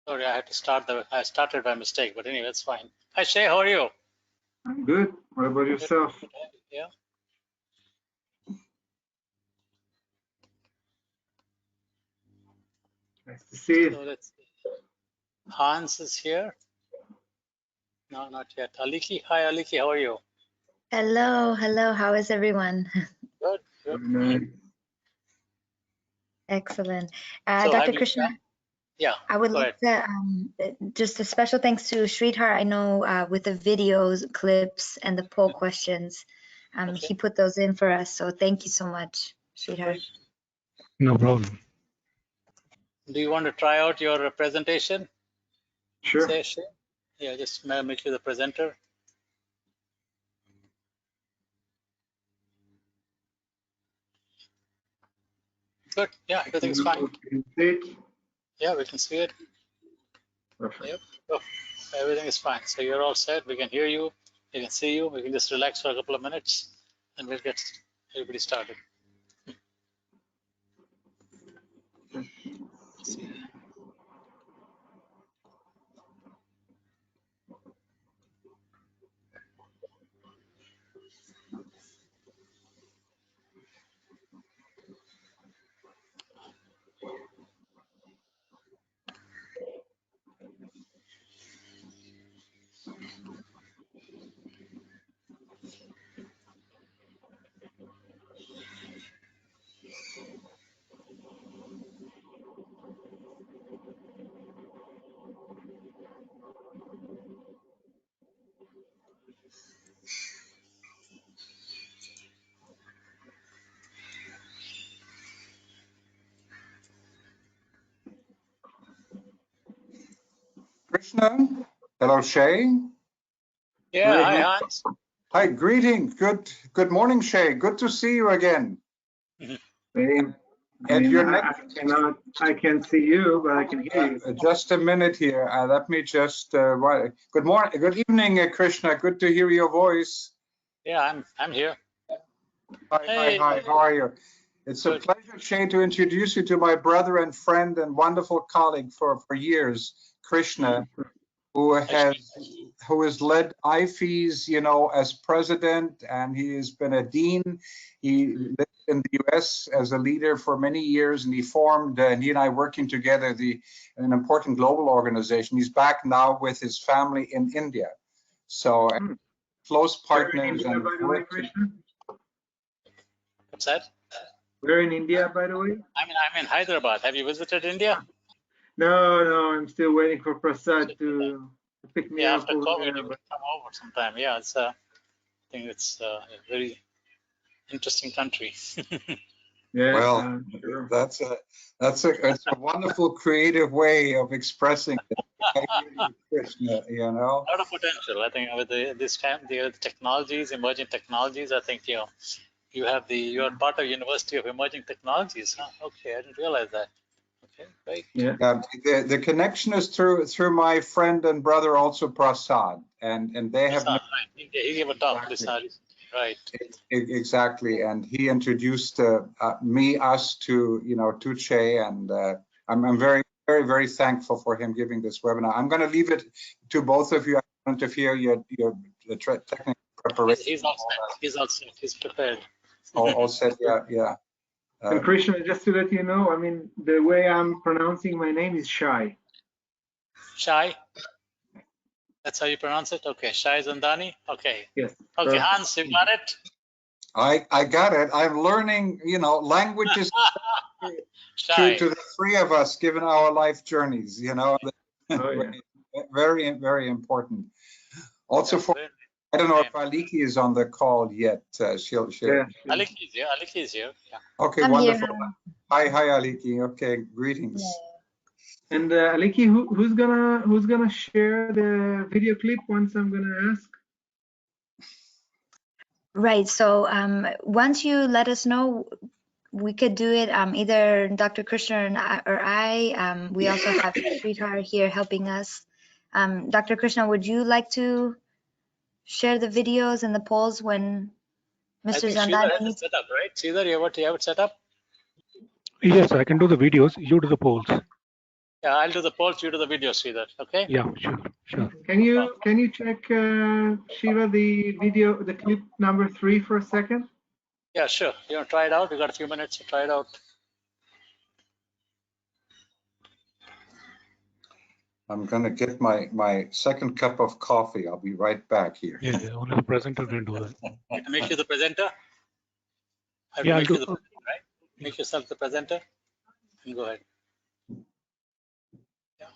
Sorry, I started by mistake, but anyway, that's fine. Hi, Shay, how are you? I'm good. What about yourself? Good. Yeah. Nice to see you. So let's see. Hans is here. No, not yet. Aliki, hi, Aliki, how are you? Hello, hello. How is everyone? Good. Good. Very nice. Excellent. So Dr. have you- Krishna, Yeah. I would go like to just a special thanks to Sridhar. I know with the videos, clips, and the poll questions, Okay. he put those in for us. So thank you so much, Sridhar. No problem. Do you want to try out your presentation? Sure. Say, Shay? Yeah, just make you the presenter. Good. Yeah, everything's fine. Can you see it? Yeah, we can see it. Perfect. Yep. Oh, everything is fine. So you're all set. We can hear you. We can see you. We can just relax for a couple of minutes and we'll get everybody started. Let's see. Krishna, hello Shay. Yeah, hi Great. Hans. Hi, greetings. Good morning, Shay. Good to see you again. Same. And your I can't see you, but I can hear you. just a minute here. Let me just. Good morning. Good evening, Krishna. Good to hear your voice. Yeah, I'm here. Hi, Hey. hi. How are you? It's a Good. pleasure, Shay, to introduce you to my brother and friend and wonderful colleague for years, Krishna, who has led IFES, as president, and he has been a dean. He lived in the US as a leader for many years, and he formed, and he and I working together, an important global organization. He's back now with his family in India. So close partners. Where in India, by the way, Krishna? What's that? Where in India, by the way? I'm in Hyderabad. Have you visited India? No, I'm still waiting for Prasad to pick me up After over COVID, there. you can come over sometime. Yeah, I think it's a very interesting country. Yeah, Well, sure. that's a wonderful creative way of expressing it. I hear you, Krishna, A lot of potential. I think with the technologies, emerging technologies, I think you are part of University of Emerging Technologies. Huh? Okay, I didn't realize that. Okay, great. Yeah. The connection is through my friend and brother also Prasad, and they have Right. He gave a talk this right. exactly, and he introduced us to Shay, and I'm very very thankful for him giving this webinar. I'm going to leave it to both of you. I don't interfere your technical preparation. He's all set. He's all set. He's prepared. All set. Yeah. And Krishna, just to let you know, I mean, the way I'm pronouncing my name is Shay. Shay? That's how you pronounce it? Okay, Shay Zandani? Okay. Yes. Okay, Hans, you got it? I got it. I'm learning, languages Shay. to the three of us, given our life journeys, Oh, yeah. very, very important. Also I don't know if Aliki is on the call yet. She'll. Yeah. Aliki is here. Yeah. Okay, I'm wonderful. here. Hi, Aliki. Okay, greetings. And Aliki, who's gonna share the video clip once I'm gonna ask? Right. So once you let us know, we could do it either Dr. Krishna or I. We also have Sridhar here helping us. Dr. Krishna, would you like to share the videos and the polls when I Mr. think Sridhar has Zandani? it set up, right? Sridhar, you have it set up? Yes, I can do the videos. You do the polls. Yeah, I'll do the polls, you do the video, Sridhar. Okay? Yeah, sure. Can you check Shiva the video, the clip number 3 for a second? Yeah, sure. You want to try it out? We got a few minutes to try it out. I'm going to get my second cup of coffee. I'll be right back here. Yeah, only the presenter can do that. You can make you the presenter. I have Yeah, to I'll make you do. the presenter, right? Make yourself the presenter and go ahead. Yeah.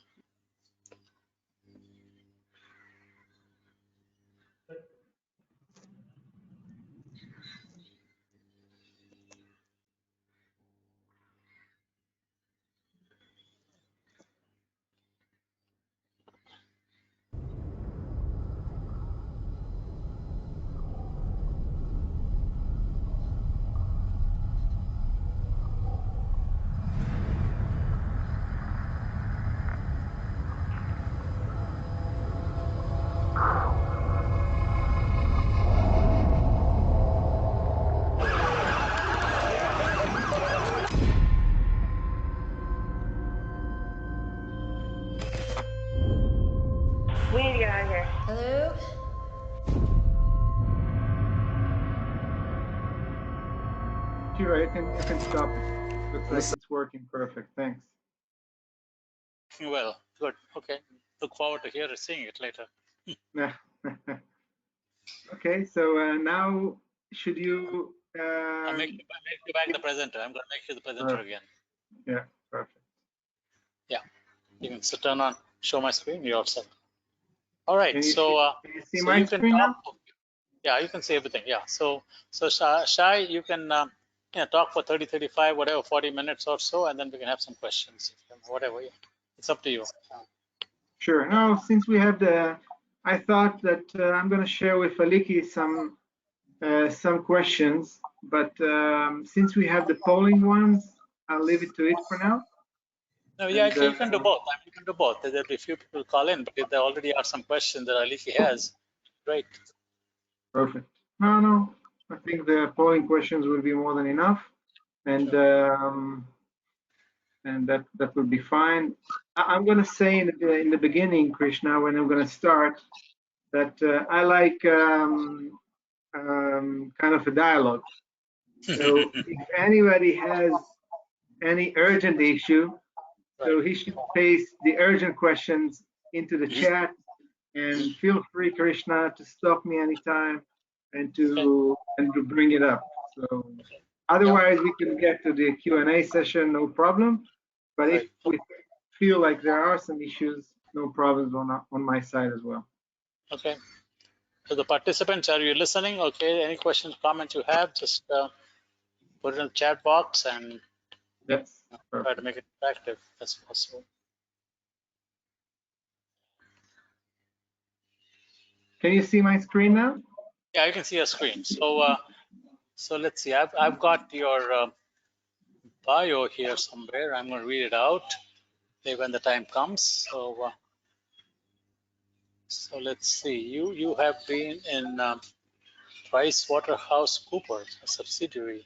We need to get out of here. Hello? Shiva, you can stop it. Looks like it's working perfect. Thanks. Well, good. Okay. Look forward to seeing it later. Okay, so now should you? I'll make you back the presenter. I'm going to make you the presenter again. Yeah, perfect. Yeah. You can turn on, show my screen. You're all set. All right. Can you So, can you see so my you can screen now? talk. Yeah, you can see everything. Yeah. So Shay, you can talk for 30, 35, whatever, 40 minutes or so, and then we can have some questions. Whatever. Yeah. It's up to you. Sure. Now, since we have I thought that I'm going to share with Aliki some questions, but since we have the polling ones, I'll leave it to it for now. No, yeah, And, you can do both. You can do both. There'll be a few people call in, but if there already are some questions that Aliki has, great. Perfect. No, I think the polling questions will be more than enough, and that will be fine. I'm going to say in the beginning, Krishna, when I'm going to start, that I like kind of a dialogue. So if anybody has any urgent issue, so he should paste the urgent questions into the chat, and feel free, Krishna, to stop me anytime and to bring it up. So otherwise, we can get to the Q&A session, no problem. But if we feel like there are some issues, no problems on my side as well. Okay. So the participants, are you listening? Okay. Any questions, comments you have, just put it in the chat box and Yes. try to make it interactive as possible. Can you see my screen now? Yeah, you can see a screen. So so let's see. I've got your bio here somewhere. I'm going to read it out when the time comes. So let's see. You have been in PricewaterhouseCoopers, a subsidiary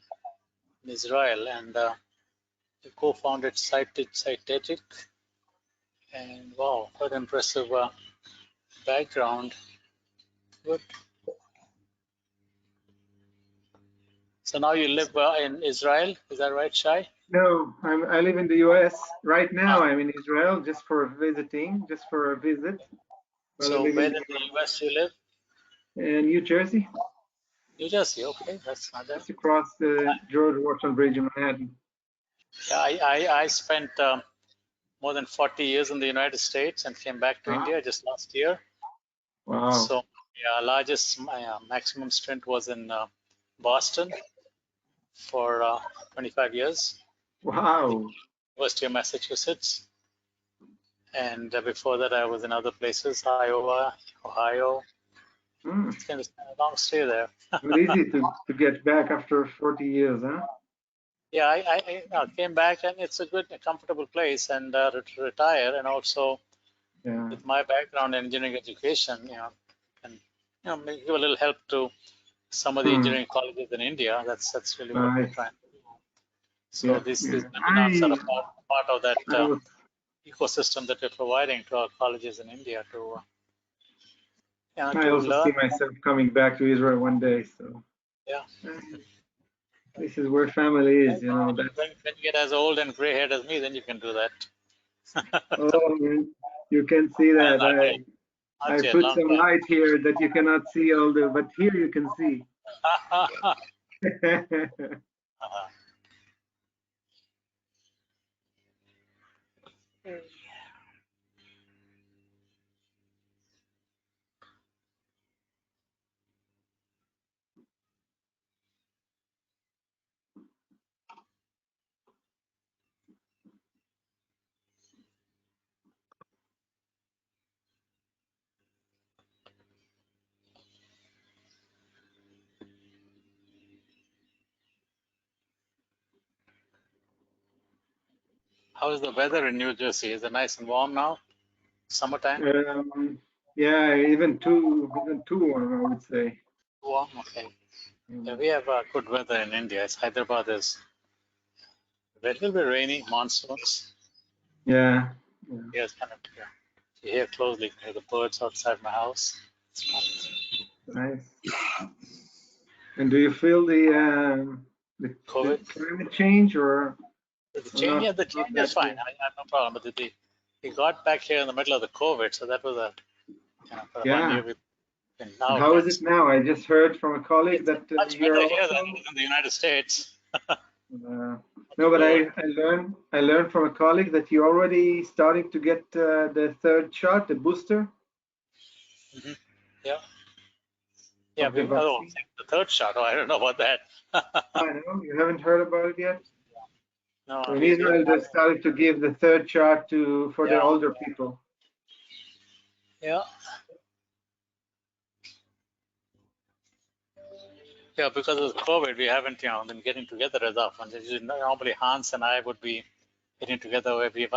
in Israel, and you co-founded Cytetic. And wow, quite impressive background. Good. So now you live in Israel, is that right, Shay? No, I live in the US. Right now, I'm in Israel just for visiting, just for a visit. But So where in the US you live? In New Jersey. New Jersey, okay, that's not that. Just across the George Washington Bridge in Manhattan. Yeah, I spent more than 40 years in the United States and came back to India just last year. Wow. So yeah, maximum stint was in Boston for 25 years. Wow. University of Massachusetts. And before that, I was in other places, Iowa, Ohio. It's kind of a long stay there. Not easy to get back after 40 years, huh? Yeah, I came back, and it's a good, comfortable place, and to retire, and also with my background in engineering education, and give a little help to some of the engineering colleges in India. That's really what we're trying to do. So these webinars are a part of that ecosystem that we're providing to our colleges in India to I to also learn. see myself coming back to Israel one day. So Yeah. this is where family is, you know. That. When you get as old and gray-haired as me, then you can do that. Oh, man, you can see that. Not I yet, put long some time. light here that you cannot see all the, but here you can see. How is the weather in New Jersey? Is it nice and warm now? Summertime? Yeah, even too warm, I would say. Warm, okay. Yeah, we have good weather in India. Hyderabad is a little bit rainy, monsoons. Yeah. Yes, kind of. Yeah. You hear closely, you hear the birds outside my house. It's Nice. And do you feel the COVID. climate change or The change, yeah, the not change is that fine. good? I have no problem. But we got back here in the middle of the COVID, so that was for 1 year. Yeah. And And now how is it now? I just heard from a colleague it's that much you're better here also. than in the United States. No, but Good. I learned from a colleague that you're already starting to get the third shot, the booster. Mm-hmm. Yeah. Yeah, Of the vaccine. the third shot. Oh, I don't know about that. I know you haven't heard about it yet. No, So in we Israel, they started to give the third shot for the Yeah. older people. Yeah. Yeah, because of COVID, we haven't, been getting together as often. Normally, Hans and I would be getting together every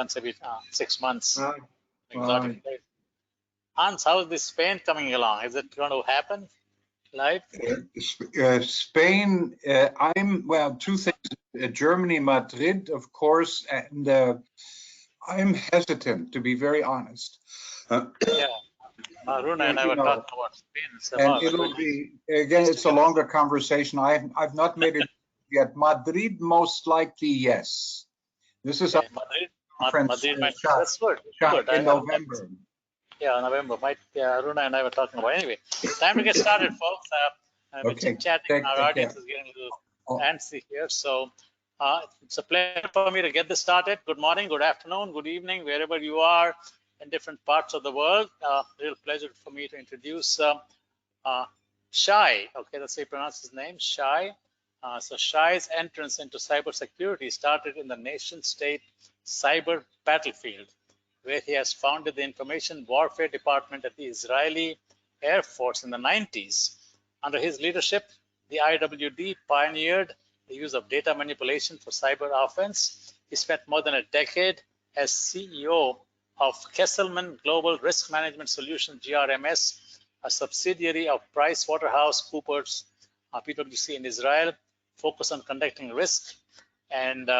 6 months. Ah, Exotic place. Hans, how is this Spain coming along? Is it going to happen live? Spain, two things. Germany, Madrid, of course, and I'm hesitant, to be very honest. Yeah. Aruna and I were talking about Spain. And it'll be, again, it's a longer conversation. I've not made it yet. Madrid, most likely, yes. This is Okay. a Madrid conference might, that's good. Good. in November. Yeah, November. Aruna and I were talking about. Anyway, time to get started, folks. We're chit-chatting. Our audience is getting a little antsy here. So it's a pleasure for me to get this started. Good morning, good afternoon, good evening, wherever you are in different parts of the world. Real pleasure for me to introduce Shay. Okay, that's how you pronounce his name, Shay. So Shay's entrance into cybersecurity started in the nation-state cyber battlefield, where he has founded the Information Warfare Department at the Israeli Air Force in the 90s. Under his leadership, the IWD pioneered the use of data manipulation for cyber offense. He spent more than a decade as CEO of Kesselman Global Risk Management Solutions, GRMS, a subsidiary of PricewaterhouseCoopers, PwC in Israel, focused on conducting risk and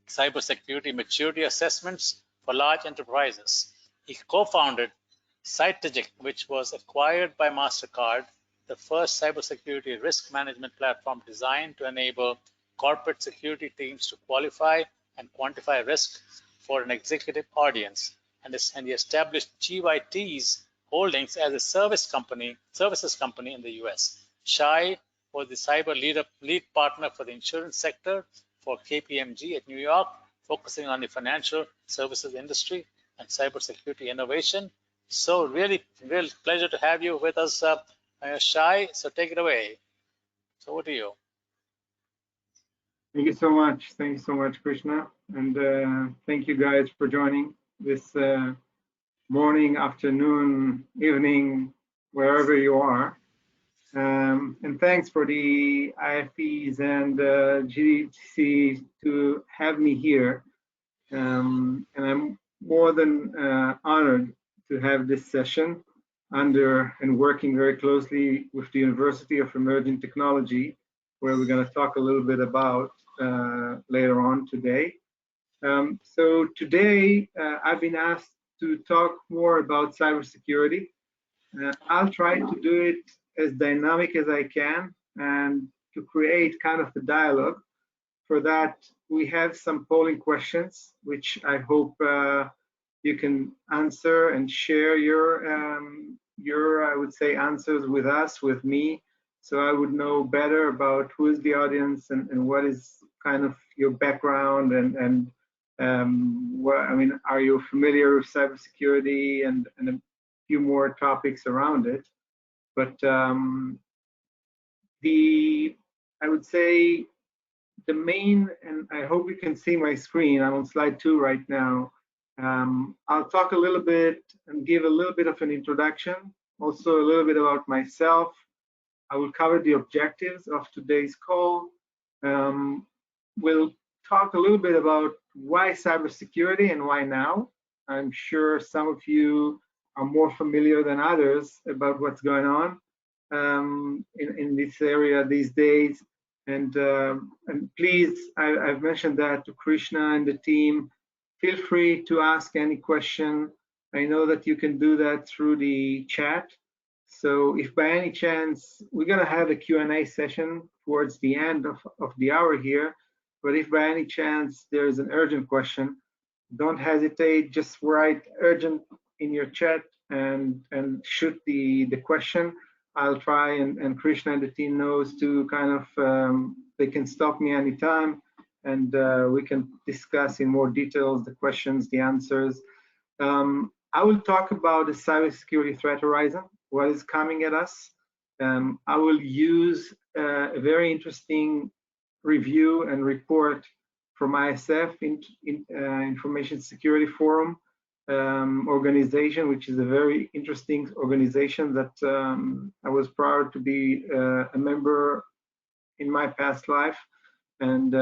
cybersecurity maturity assessments for large enterprises. He co-founded Cytegic, which was acquired by MasterCard, the first cybersecurity risk management platform designed to enable corporate security teams to qualify and quantify risk for an executive audience. And he established GYT's holdings as a services company in the US. Shay was the cyber lead partner for the insurance sector for KPMG at New York, focusing on the financial services industry and cybersecurity innovation. So really, real pleasure to have you with us, Shay. So take it away. So over to you. Thank you so much. Thank you so much, Krishna. And thank you guys for joining this morning, afternoon, evening, wherever you are. And thanks for the IFEs and GDC to have me here. And I'm more than honored to have this session under and working very closely with the University of Emerging Technology, where we're going to talk a little bit about later on today. So today I've been asked to talk more about cybersecurity. I'll try to do it as dynamic as I can and to create kind of a dialogue. For that, we have some polling questions, which I hope you can answer and share your, I would say, answers with us, with me, so I would know better about who is the audience and what is kind of your background and what, I mean, are you familiar with cybersecurity and a few more topics around it. But I would say the main, and I hope you can see my screen, I'm on slide 2 right now. I'll talk a little bit and give a little bit of an introduction, also a little bit about myself. I will cover the objectives of today's call. We'll talk a little bit about why cybersecurity and why now. I'm sure some of you are more familiar than others about what's going on in this area these days. And please, I've mentioned that to Krishna and the team. Feel free to ask any question. I know that you can do that through the chat. So if by any chance, we're going to have a Q&A session towards the end of the hour here. But if by any chance there's an urgent question, don't hesitate, just write urgent in your chat and shoot the question. I'll try, and Krishna and the team knows to kind of, they can stop me anytime, and we can discuss in more details the questions, the answers. I will talk about the cybersecurity threat horizon, what is coming at us. I will use a very interesting review and report from ISF, Information Security Forum organization, which is a very interesting organization that I was proud to be a member in my past life. And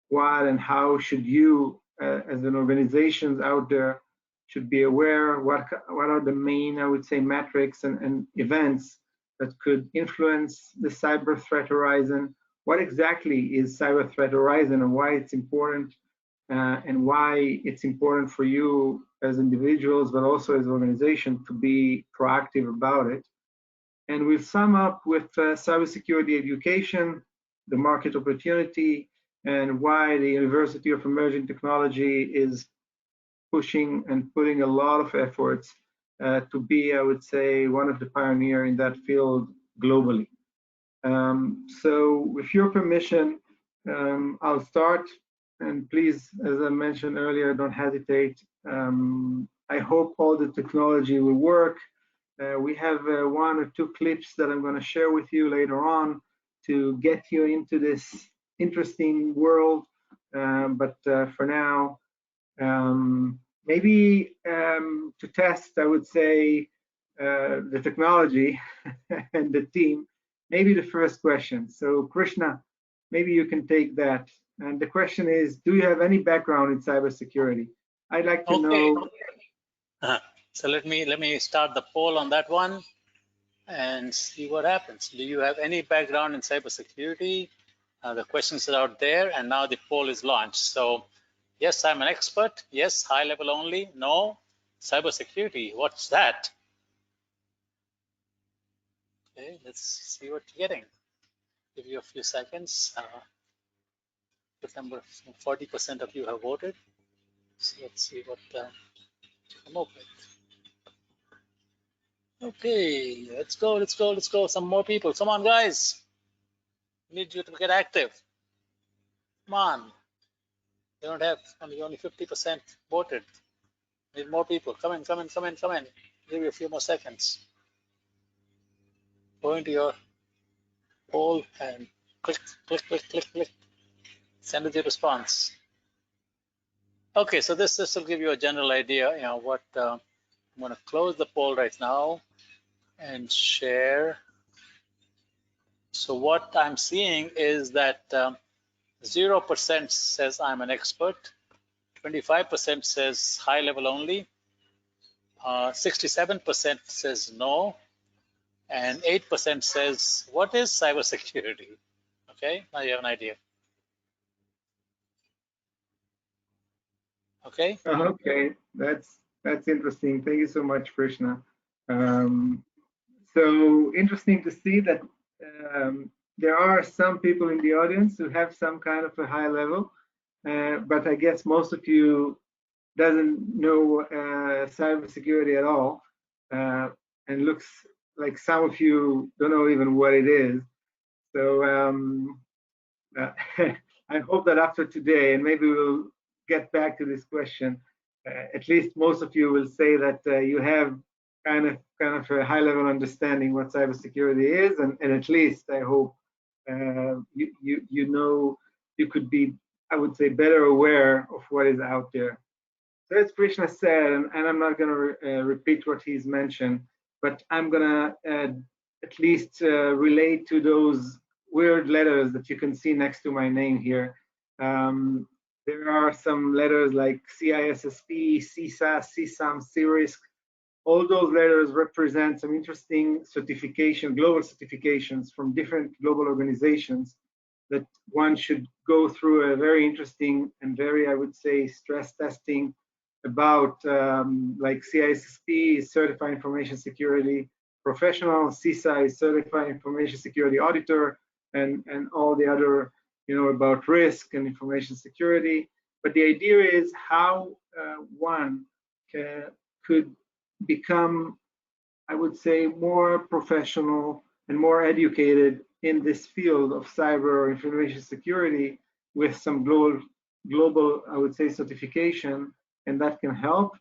what and how should you, as an organization out there, should be aware, what are the main, I would say, metrics and events that could influence the cyber threat horizon. What exactly is cyber threat horizon and why it's important, and why it's important for you as individuals, but also as an organization, to be proactive about it. And we'll sum up with cybersecurity education, the market opportunity, and why the University of Emerging Technology is pushing and putting a lot of efforts to be, I would say, one of the pioneers in that field globally. So with your permission, I'll start. And please, as I mentioned earlier, don't hesitate. I hope all the technology will work. We have 1 or 2 clips that I'm going to share with you later on to get you into this interesting world. But for now, maybe to test, I would say, the technology and the team, maybe the first question. So Krishna, maybe you can take that. And the question is, do you have any background in cybersecurity? I'd like to know. So let me start the poll on that one and see what happens. Do you have any background in cybersecurity? The questions are out there, and now the poll is launched. So yes, I'm an expert. Yes, high level only. No, cybersecurity. What's that? Okay, let's see what you're getting. Give you a few seconds. Good number, 40% of you have voted. So let's see what come up with. Okay, let's go. Some more people. Come on, guys. Need you to get active. Come on. You don't have only 50% voted. Need more people. Come in. Give you a few more seconds. Go into your poll and click. Send us your response. Okay, so this will give you a general idea, what I'm going to close the poll right now and share. So what I'm seeing is that 0% says I'm an expert, 25% says high level only, 67% says no, and 8% says what is cybersecurity? Okay, now you have an idea. Okay. Okay, that's interesting. Thank you so much, Krishna. Um, so interesting to see that there are some people in the audience who have some kind of a high level, but I guess most of you doesn't know cybersecurity at all, and looks like some of you don't know even what it is. So uh, I hope that after today, and maybe we'll get back to this question, at least most of you will say that you have kind of a high level understanding what cybersecurity is, and at least I hope you know you could be, I would say, better aware of what is out there. So as Krishna said, and I'm not going to repeat what he's mentioned, but I'm going to at least relate to those weird letters that you can see next to my name here. There are some letters like CISSP, CSAS, CSAM, CRISC. All those letters represent some interesting certification, global certifications from different global organizations that one should go through a very interesting and very, I would say, stress testing about like CISSP is Certified Information Security Professional, CISA is Certified Information Security Auditor, and all the other, about risk and information security. But the idea is how one could become, I would say, more professional and more educated in this field of cyber or information security with some global, I would say, certification, and that can help.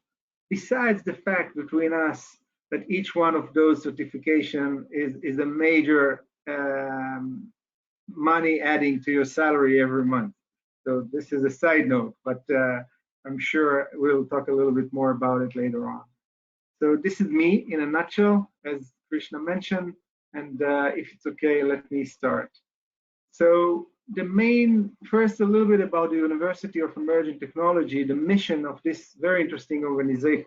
Besides the fact between us that each one of those certification is a major money adding to your salary every month. So this is a side note, but I'm sure we'll talk a little bit more about it later on. So this is me in a nutshell, as Krishna mentioned, and if it's okay, let me start. So the main, first a little bit about the University of Emerging Technology. The mission of this very interesting organization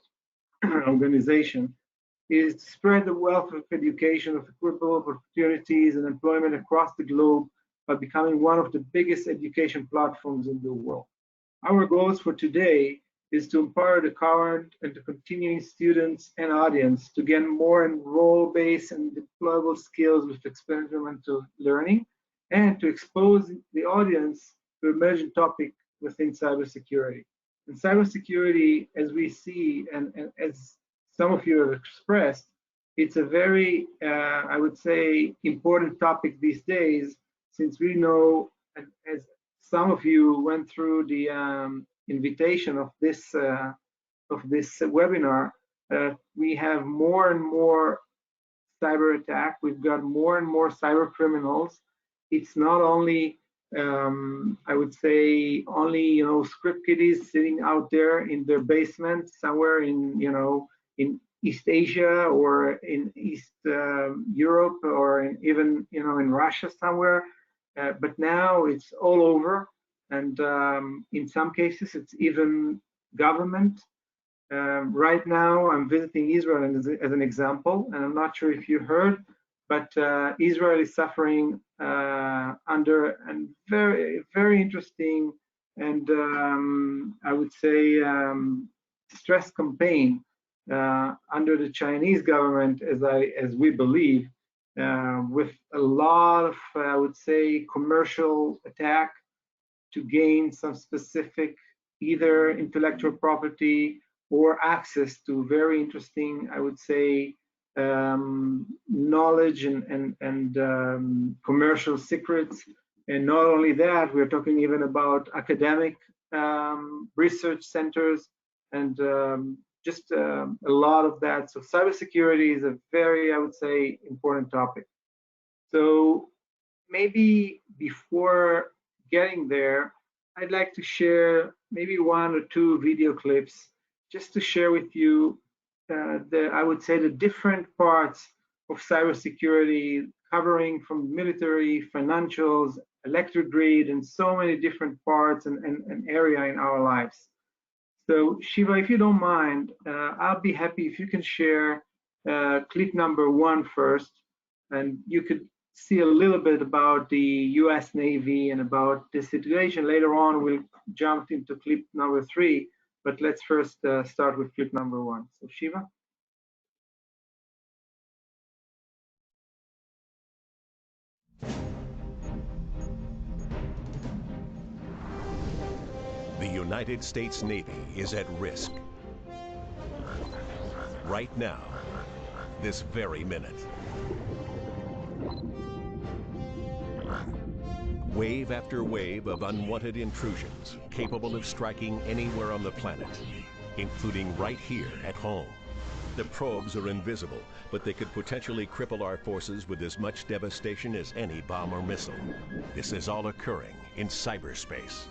is to spread the wealth of education, of equitable opportunities and employment across the globe by becoming one of the biggest education platforms in the world. Our goals for today is to empower the current and the continuing students and audience to gain more in role-based and deployable skills with experimental learning, and to expose the audience to emerging topics within cybersecurity. And cybersecurity, as we see, and as some of you have expressed, it's a very, I would say, important topic these days, since we know, and as some of you went through the invitation of this webinar, we have more and more cyber attack. We've got more and more cyber criminals. It's not only, I would say, only script kiddies sitting out there in their basement somewhere in in East Asia or in East Europe or even in Russia somewhere. But now it's all over, and in some cases it's even government. Right now I'm visiting Israel as an example, and I'm not sure if you heard, but Israel is suffering under a very, very interesting and I would say stress campaign under the Chinese government, as we believe, with a lot of, I would say, commercial attack to gain some specific either intellectual property or access to very interesting, I would say, knowledge and commercial secrets. And not only that, we're talking even about academic research centers and just a lot of that. So cybersecurity is a very, I would say, important topic. So maybe before getting there, I'd like to share maybe one or two video clips just to share with you I would say the different parts of cybersecurity, covering from military, financials, electric grid, and so many different parts and area in our lives. So Shiva, if you don't mind, I'll be happy if you can share clip number 1 first, and you could see a little bit about the US Navy and about the situation. Later on, we'll jump into clip number 3. But let's first start with clip number 1. So Shiva. The United States Navy is at risk. Right now, this very minute. Wave after wave of unwanted intrusions capable of striking anywhere on the planet, including right here at home. The probes are invisible, but they could potentially cripple our forces with as much devastation as any bomb or missile. This is all occurring in cyberspace,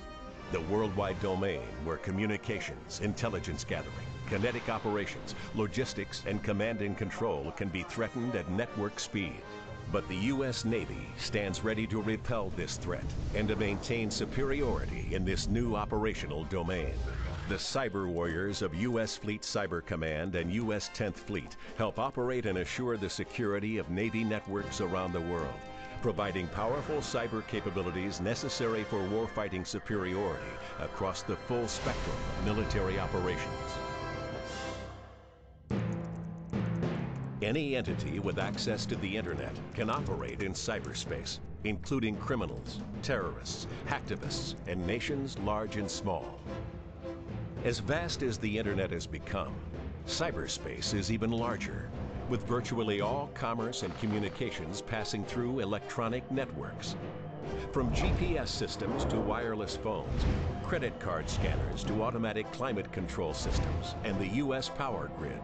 the worldwide domain where communications, intelligence gathering, kinetic operations, logistics, and command and control can be threatened at network speed. But the U.S. Navy stands ready to repel this threat and to maintain superiority in this new operational domain. The cyber warriors of U.S. Fleet Cyber Command and U.S. 10th Fleet help operate and assure the security of Navy networks around the world, providing powerful cyber capabilities necessary for warfighting superiority across the full spectrum of military operations. Any entity with access to the internet can operate in cyberspace, including criminals, terrorists, hacktivists, and nations large and small. As vast as the internet has become, cyberspace is even larger, with virtually all commerce and communications passing through electronic networks. From GPS systems to wireless phones, credit card scanners to automatic climate control systems, and the U.S. power grid,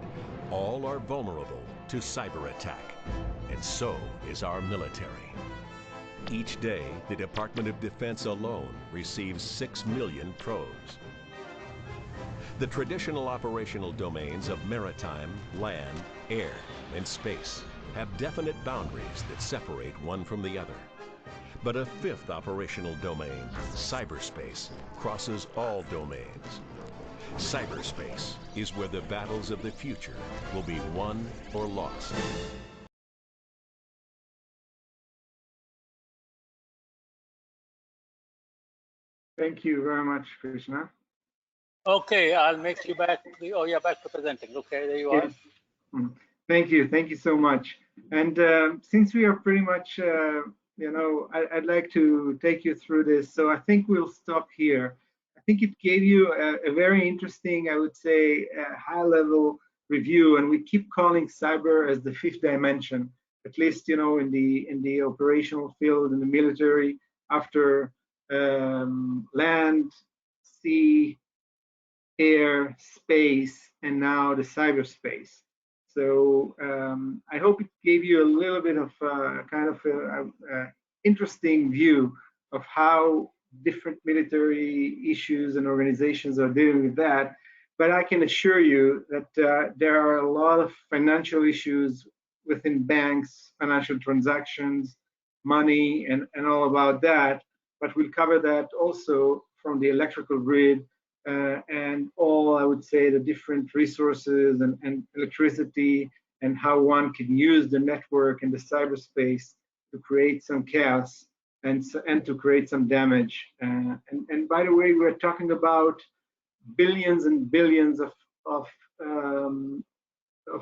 all are vulnerable to cyber attack. And so is our military. Each day, the Department of Defense alone receives 6 million probes. The traditional operational domains of maritime, land, air, and space have definite boundaries that separate one from the other. But a fifth operational domain, cyberspace, crosses all domains. Cyberspace is where the battles of the future will be won or lost. Thank you very much, Krishna. Okay, I'll make you back. Oh, you're back to presenting. Okay, there you are. Yes. Thank you so much. And since we are pretty much, I'd like to take you through this. So I think we'll stop here. I think it gave you a very interesting, I would say, high-level review. And we keep calling cyber as the fifth dimension, at least, in the operational field, in the military, after land, sea, air, space, and now the cyberspace. So I hope it gave you a little bit of kind of a interesting view of how different military issues and organizations are dealing with that. But I can assure you that there are a lot of financial issues within banks, financial transactions, money, and all about that. But we'll cover that also from the electrical grid and all, I would say, the different resources and electricity and how one can use the network and the cyberspace to create some chaos and to create some damage. And by the way, we're talking about billions and billions of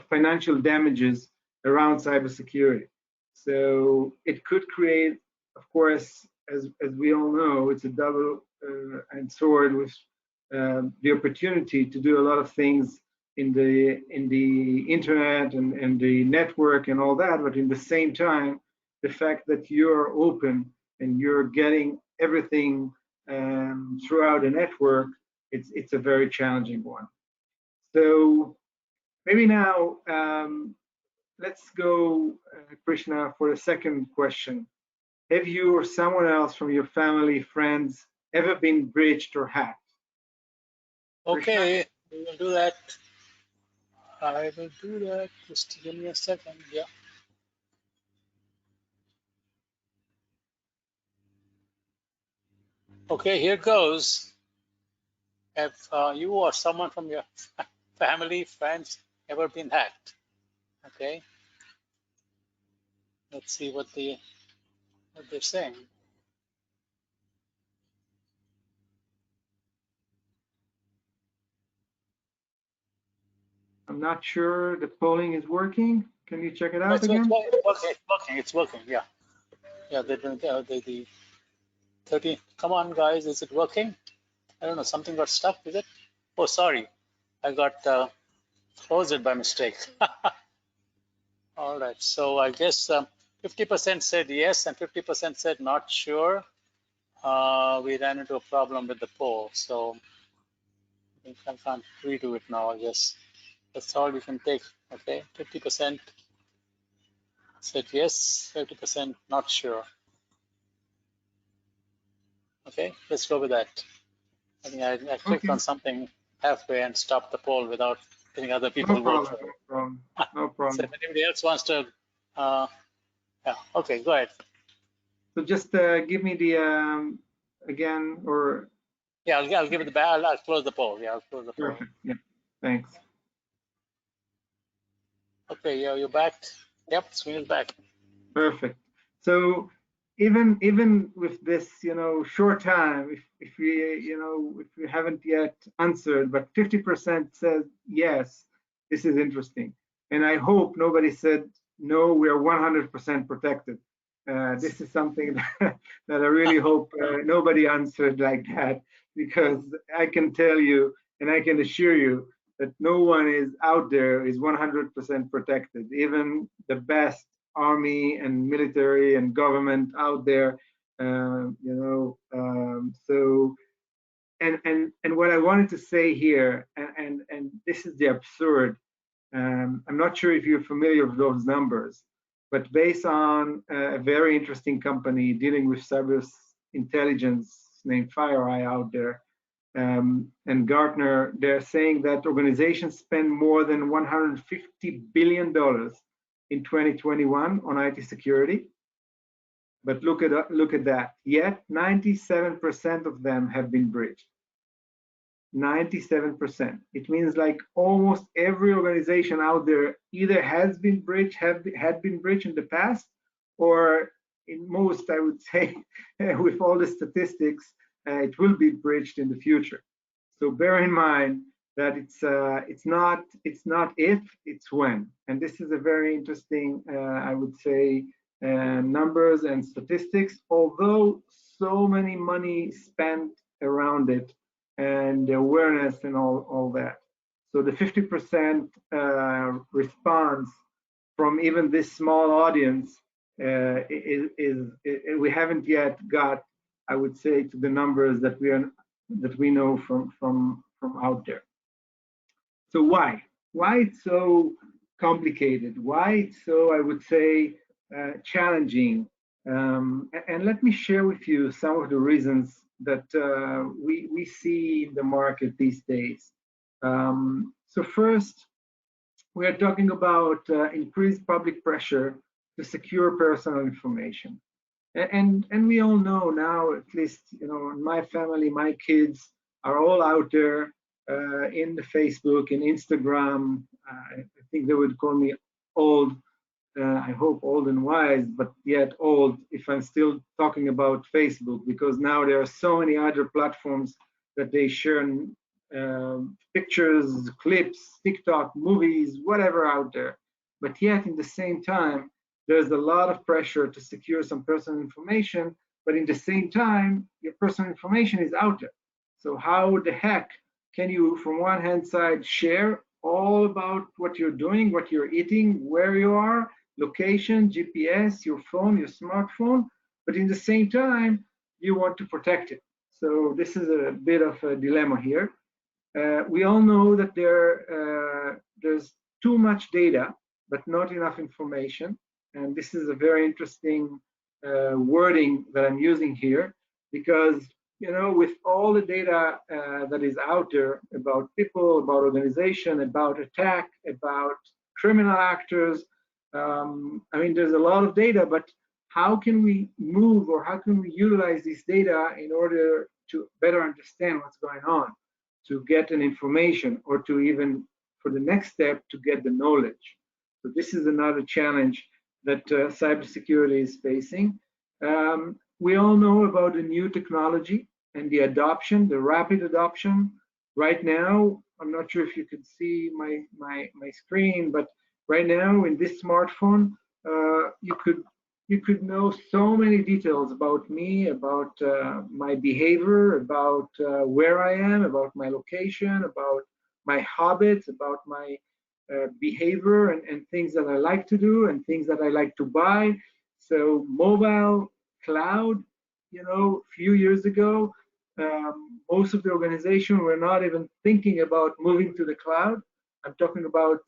financial damages around cybersecurity. So it could create, of course, as we all know, it's a double-edged sword with the opportunity to do a lot of things in the internet and the network and all that, but in the same time, the fact that you're open and you're getting everything throughout the network, it's a very challenging one. So maybe now let's go, Krishna, for the second question. Have you or someone else from your family, friends, ever been breached or hacked? Okay, we will do that. I will do that. Just give me a second. Yeah. Okay, here goes. Have you or someone from your family, friends ever been hacked? Okay. Let's see what they're saying. I'm not sure the polling is working. Can you check it No, out it's again? working. It's working. Yeah. Yeah. The 13. Come on, guys. Is it working? I don't know. Something got stuck. Is it? Oh, sorry. I got closed it by mistake. All right. So I guess 50% said yes and 50% said not sure. We ran into a problem with the poll, so I can't redo it now. I guess that's all we can take. Okay, 50% said yes, 50% not sure. Okay, let's go with that. I think I clicked Okay. on something halfway and stopped the poll without letting other people No vote problem. for it. No problem. No So problem. if anybody else wants to, yeah, okay, go ahead. So just give me the again, or Yeah, I'll give it the back. I'll close the poll. Yeah, I'll close the poll. perfect. Yeah. Thanks. Okay, yeah, you're back. Yep, screen is back. Perfect. So even with this, short time, if we haven't yet answered, but 50% said yes, this is interesting. And I hope nobody said no, we are 100% protected. This is something that I really hope nobody answered like that, because I can tell you and I can assure you that no one is out there is 100% protected. Even the best army and military and government out there, so and what I wanted to say here, and this is the absurd. I'm not sure if you're familiar with those numbers, but based on a very interesting company dealing with cyber intelligence named FireEye out there, and Gartner, they're saying that organizations spend more than $150 billion in 2021 on IT security. But look at that. Yet 97% of them have been breached. 97%. It means like almost every organization out there either has been breached, had been breached in the past, or in most, I would say, with all the statistics, it will be breached in the future. So bear in mind that it's not if, it's when. And this is a very interesting, I would say, numbers and statistics, although so many money spent around it and the awareness and all that. So the 50% response from even this small audience is we haven't yet got, I would say, to the numbers that we know from out there. So why it's so complicated? Why it's so, I would say, challenging? And let me share with you some of the reasons that we see in the market these days. So first, we are talking about increased public pressure to secure personal information. And we all know now, at least, in my family, my kids are all out there in the Facebook and Instagram. I think they would call me old. I hope old and wise, but yet old if I'm still talking about Facebook, because now there are so many other platforms that they share pictures, clips, TikTok, movies, whatever out there. But yet, in the same time, there's a lot of pressure to secure some personal information, but in the same time, your personal information is out there. So how the heck can you, from one hand side, share all about what you're doing, what you're eating, where you are, location, GPS, your phone, your smartphone, but in the same time, you want to protect it. So this is a bit of a dilemma here. We all know that there's too much data, but not enough information. And this is a very interesting wording that I'm using here, because with all the data that is out there about people, about organization, about attack, about criminal actors, I mean, there's a lot of data, but how can we move, or how can we utilize this data in order to better understand what's going on, to get an information, or to even, for the next step, to get the knowledge? So this is another challenge that cybersecurity is facing. We all know about the new technology and the adoption, the rapid adoption right now, I'm not sure if you can see my screen, but right now in this smartphone, you could know so many details about me, about my behavior, about where I am, about my location, about my habits, about my behavior and things that I like to do and things that I like to buy. So mobile, cloud, a few years ago, most of the organization were not even thinking about moving to the cloud. I'm talking about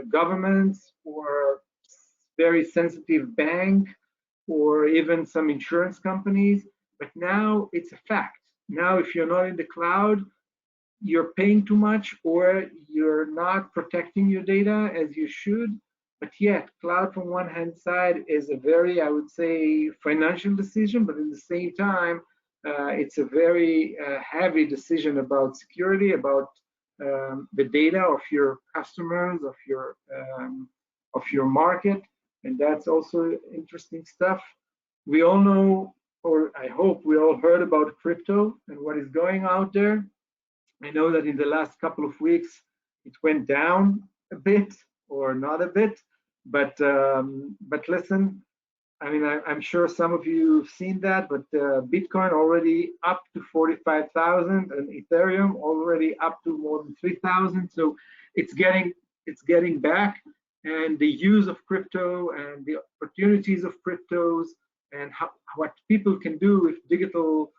governments or very sensitive bank or even some insurance companies. But now it's a fact. Now, if you're not in the cloud, you're paying too much or you're not protecting your data as you should. But yet, cloud from one hand side is a very, I would say, financial decision, but at the same time, it's a very heavy decision about security, about the data of your customers, of your market, and that's also interesting stuff. We all know, or I hope we all heard about crypto and what is going out there. I know that in the last couple of weeks it went down a bit or not a bit, but listen, I mean, I'm sure some of you have seen that, but Bitcoin already up to 45,000 and Ethereum already up to more than 3,000. So it's getting back, and the use of crypto and the opportunities of cryptos and what people can do with digital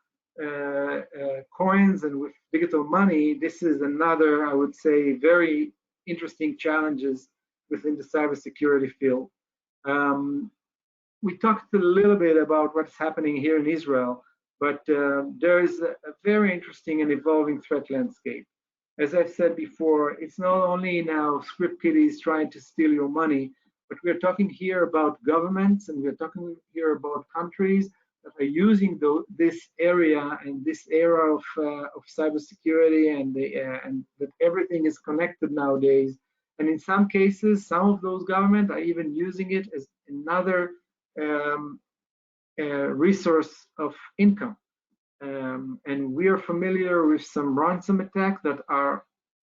coins and with digital money. This is another, I would say, very interesting challenges within the cybersecurity field. We talked a little bit about what's happening here in Israel, but there is a very interesting and evolving threat landscape. As I've said before, it's not only now script kiddies trying to steal your money, but we're talking here about governments and we're talking here about countries that are using this area and this era of cybersecurity and that everything is connected nowadays. And in some cases, some of those governments are even using it as another resource of income. And we are familiar with some ransom attacks that are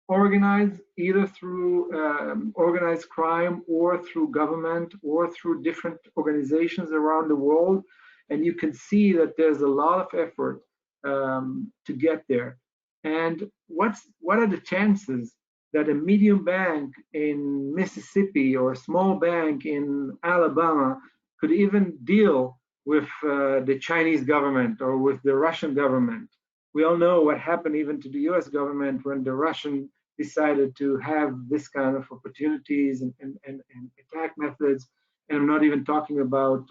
organized either through organized crime or through government or through different organizations around the world. And you can see that there's a lot of effort to get there. And what are the chances that a medium bank in Mississippi or a small bank in Alabama could even deal with the Chinese government or with the Russian government? We all know what happened even to the US government when the Russian decided to have this kind of opportunities and attack methods. And I'm not even talking about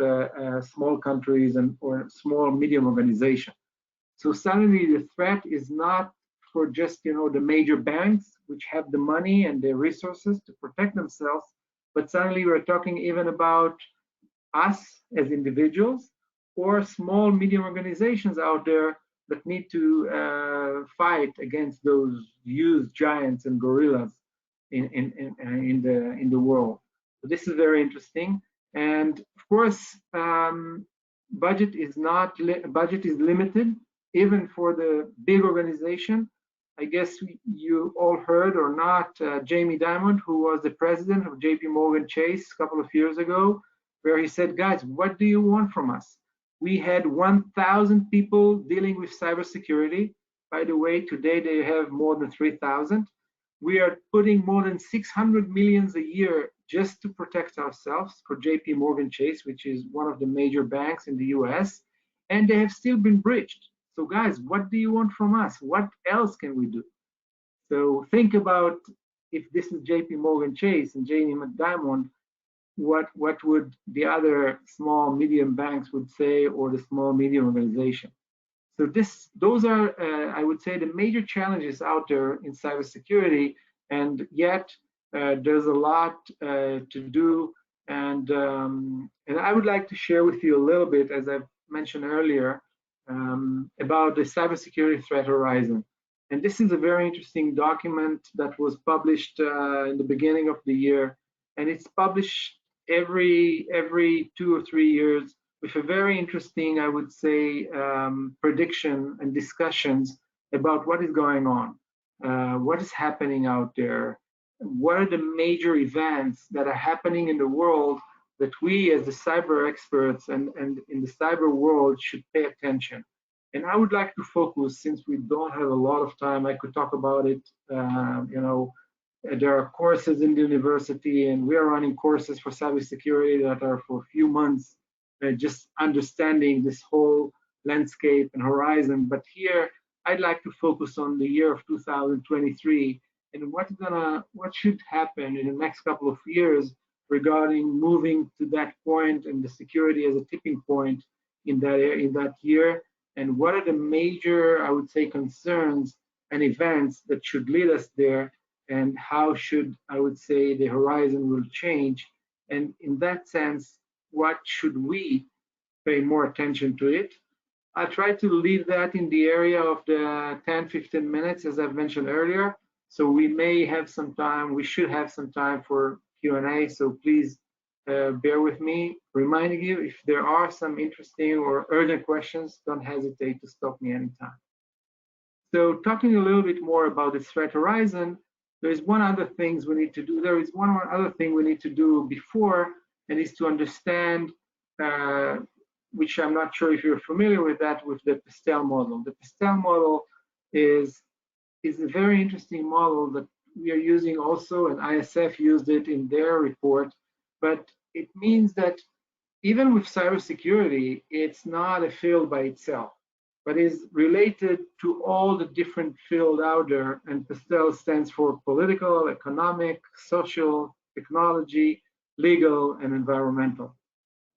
small countries or small medium organizations. So suddenly the threat is not for just the major banks, which have the money and the resources to protect themselves, but suddenly we're talking even about us as individuals or small medium organizations out there that need to fight against those huge giants and gorillas in the world. So this is very interesting. And of course, budget is limited even for the big organization. I guess you all heard or not, Jamie Dimon, who was the president of JP Morgan Chase a couple of years ago, where he said, guys, what do you want from us? We had 1,000 people dealing with cybersecurity. By the way, today they have more than 3,000. We are putting more than 600 million a year just to protect ourselves for JP Morgan Chase, which is one of the major banks in the US, and they have still been breached. So guys, what do you want from us? What else can we do? So think about if this is JP Morgan Chase and Jamie Dimon, what would the other small medium banks would say, or the small medium organization? So those are, I would say, the major challenges out there in cybersecurity, and yet there's a lot to do. And I would like to share with you a little bit, as I've mentioned earlier, about the cybersecurity threat horizon. And this is a very interesting document that was published in the beginning of the year, and it's published every 2 or 3 years with a very interesting, I would say, prediction and discussions about what is going on. what is happening out there, what are the major events that are happening in the world that we as the cyber experts and in the cyber world should pay attention. And I would like to focus, since we don't have a lot of time, I could talk about it. There are courses in the university, and we are running courses for cybersecurity that are for a few months, just understanding this whole landscape and horizon. But here, I'd like to focus on the year of 2023 and what should happen in the next couple of years regarding moving to that point and the security as a tipping point in that year, and what are the major, I would say, concerns and events that should lead us there, and how should, I would say, the horizon will change, and in that sense, what should we pay more attention to it. I try to leave that in the area of the 10-15 minutes, as I've mentioned earlier. So we may have some time, we should have some time for Q&A, so please bear with me. Reminding you, if there are some interesting or urgent questions, don't hesitate to stop me anytime. So talking a little bit more about the threat horizon, there is one other thing we need to do. There is one other thing we need to do before, and is to understand, which I'm not sure if you're familiar with that, with the Pastel model. The Pastel model is a very interesting model that we are using also, and ISF used it in their report, but it means that even with cybersecurity, it's not a field by itself, but is related to all the different fields out there, and Pastel stands for political, economic, social, technology, legal, and environmental.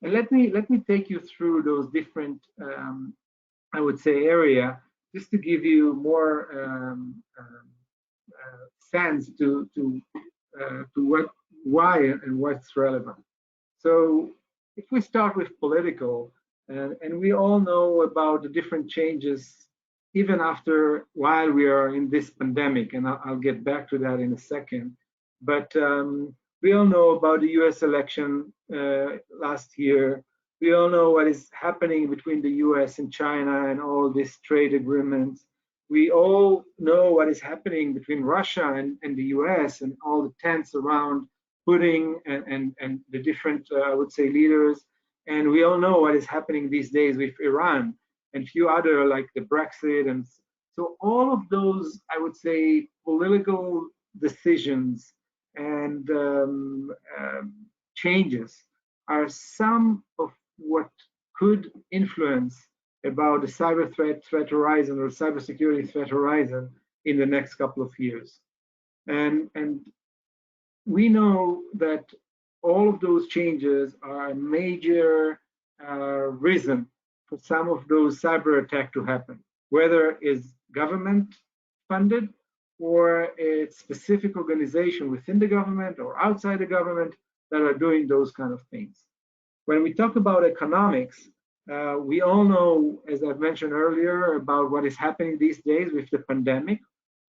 And let me take you through those different, I would say, area, just to give you more sense to why and what's relevant. So if we start with political, and we all know about the different changes, even after while we are in this pandemic, and I'll get back to that in a second. But we all know about the US election last year. We all know what is happening between the US and China and all these trade agreements. We all know what is happening between Russia and the US and all the tense around Putin and the different, I would say, leaders. And we all know what is happening these days with Iran and few other, like the Brexit. And so all of those, I would say, political decisions and changes are some of what could influence about the cyber threat horizon or cybersecurity threat horizon in the next couple of years. And we know that all of those changes are a major reason for some of those cyber attacks to happen, whether it's government funded or a specific organization within the government or outside the government that are doing those kind of things. When we talk about economics, we all know, as I've mentioned earlier, about what is happening these days with the pandemic.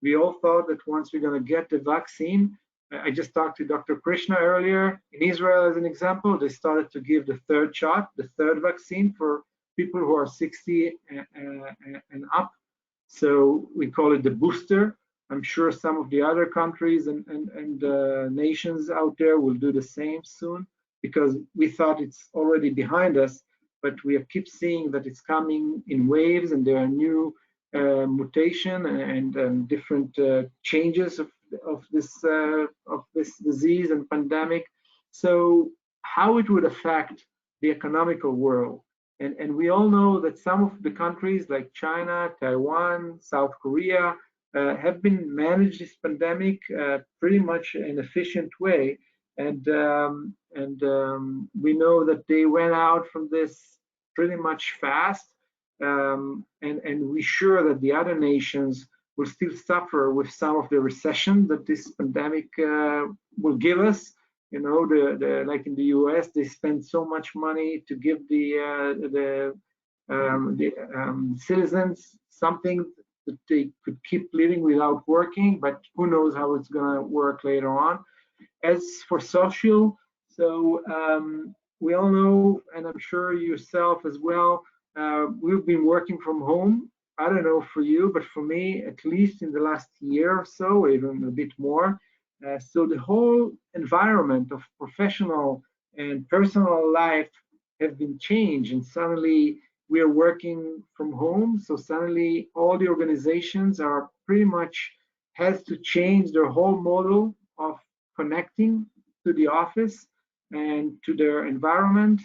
We all thought that once we're going to get the vaccine, I just talked to Dr. Krishna earlier. In Israel, as an example, they started to give the third shot, the third vaccine for people who are 60 and up. So we call it the booster. I'm sure some of the other countries and nations out there will do the same soon, because we thought it's already behind us, but we keep seeing that it's coming in waves, and there are new mutation and different changes of this disease and pandemic. So how it would affect the economical world. And we all know that some of the countries like China, Taiwan, South Korea have been managed this pandemic pretty much in an efficient way. And we know that they went out from this pretty much fast. And we're sure that the other nations will still suffer with some of the recession that this pandemic will give us. You know, like in the US, they spend so much money to give the citizens something that they could keep living without working, but who knows how it's going to work later on. As for social, so we all know, and I'm sure yourself as well, we've been working from home I don't know for you, but for me, at least in the last year or so, even a bit more. So the whole environment of professional and personal life have been changed, and suddenly we are working from home. So suddenly all the organizations are pretty much has to change their whole model of connecting to the office and to their environment.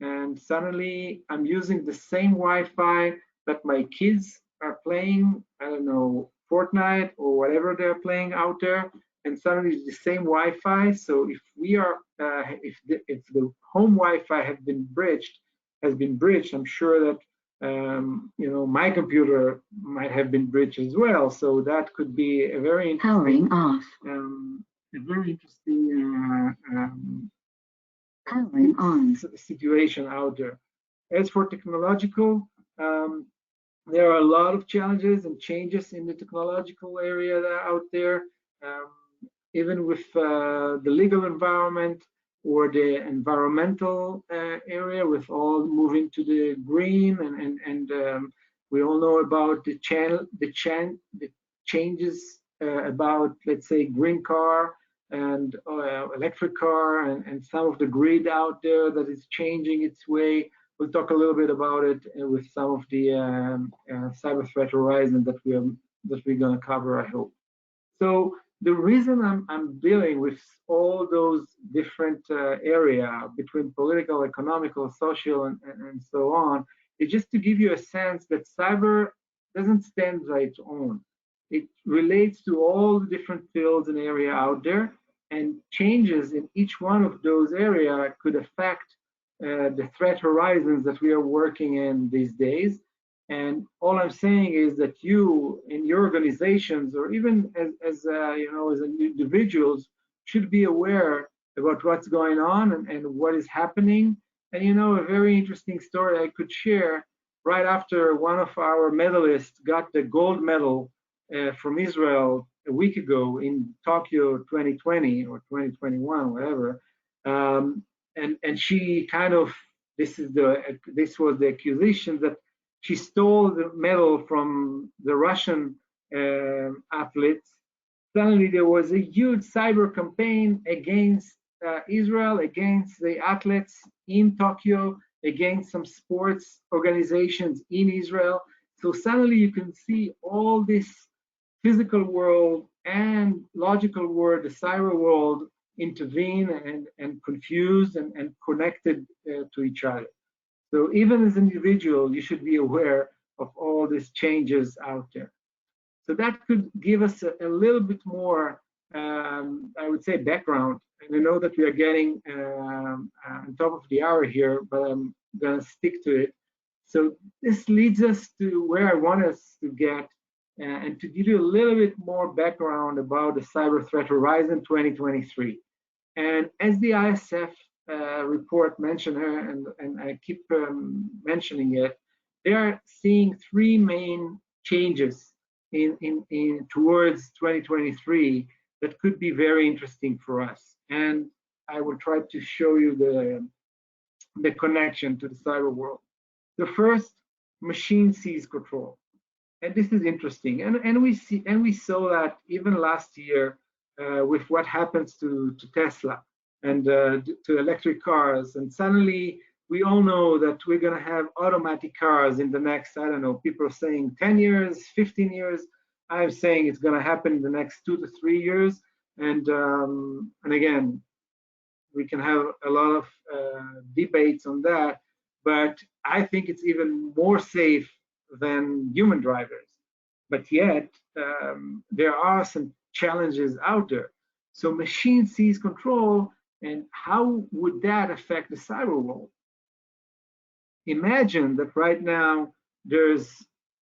And suddenly I'm using the same Wi-Fi that my kids are playing, I don't know, Fortnite or whatever they're playing out there, and suddenly it's the same Wi-Fi. So if we are, if the home Wi-Fi has been bridged, I'm sure that my computer might have been bridged as well. So that could be a very interesting, a very interesting powering on situation out there. As for technological, there are a lot of challenges and changes in the technological area that are out there, even with the legal environment or the environmental area, with all moving to the green, and we all know about the changes about, let's say, green car and electric car, and some of the grid out there that is changing its way. We'll talk a little bit about it with some of the cyber threat horizon that we're going to cover, I hope. So the reason I'm dealing with all those different area between political, economical, social, and so on is just to give you a sense that cyber doesn't stand by its own. It relates to all the different fields and area out there, and changes in each one of those areas could affect the threat horizons that we are working in these days. And all I'm saying is that you, in your organizations, or even as individuals, should be aware about what's going on and what is happening. And a very interesting story I could share. Right after one of our medalists got the gold medal from Israel a week ago in Tokyo 2020 or 2021, whatever, and she kind of, this was the accusation that she stole the medal from the Russian athletes. Suddenly there was a huge cyber campaign against Israel, against the athletes in Tokyo, against some sports organizations in Israel. So suddenly you can see all this physical world and logical world, the cyber world, intervene and confused and connected to each other. So even as an individual, you should be aware of all these changes out there. So that could give us a little bit more, I would say, background. And I know that we are getting on top of the hour here, but I'm going to stick to it. So this leads us to where I want us to get, and to give you a little bit more background about the Cyber Threat Horizon 2023. And as the ISF report mentioned her, and I keep mentioning it, they are seeing three main changes in towards 2023 that could be very interesting for us. And I will try to show you the connection to the cyber world. The first, machine sees control. And this is interesting. And we saw that even last year with what happens to Tesla and to electric cars. And suddenly we all know that we're going to have automatic cars in the next, I don't know, people are saying 10 years, 15 years. I'm saying it's going to happen in the next 2 to 3 years. And again, we can have a lot of debates on that, but I think it's even more safe than human drivers. But yet, there are some challenges out there. So machine sees control, and how would that affect the cyber world? Imagine that right now there's,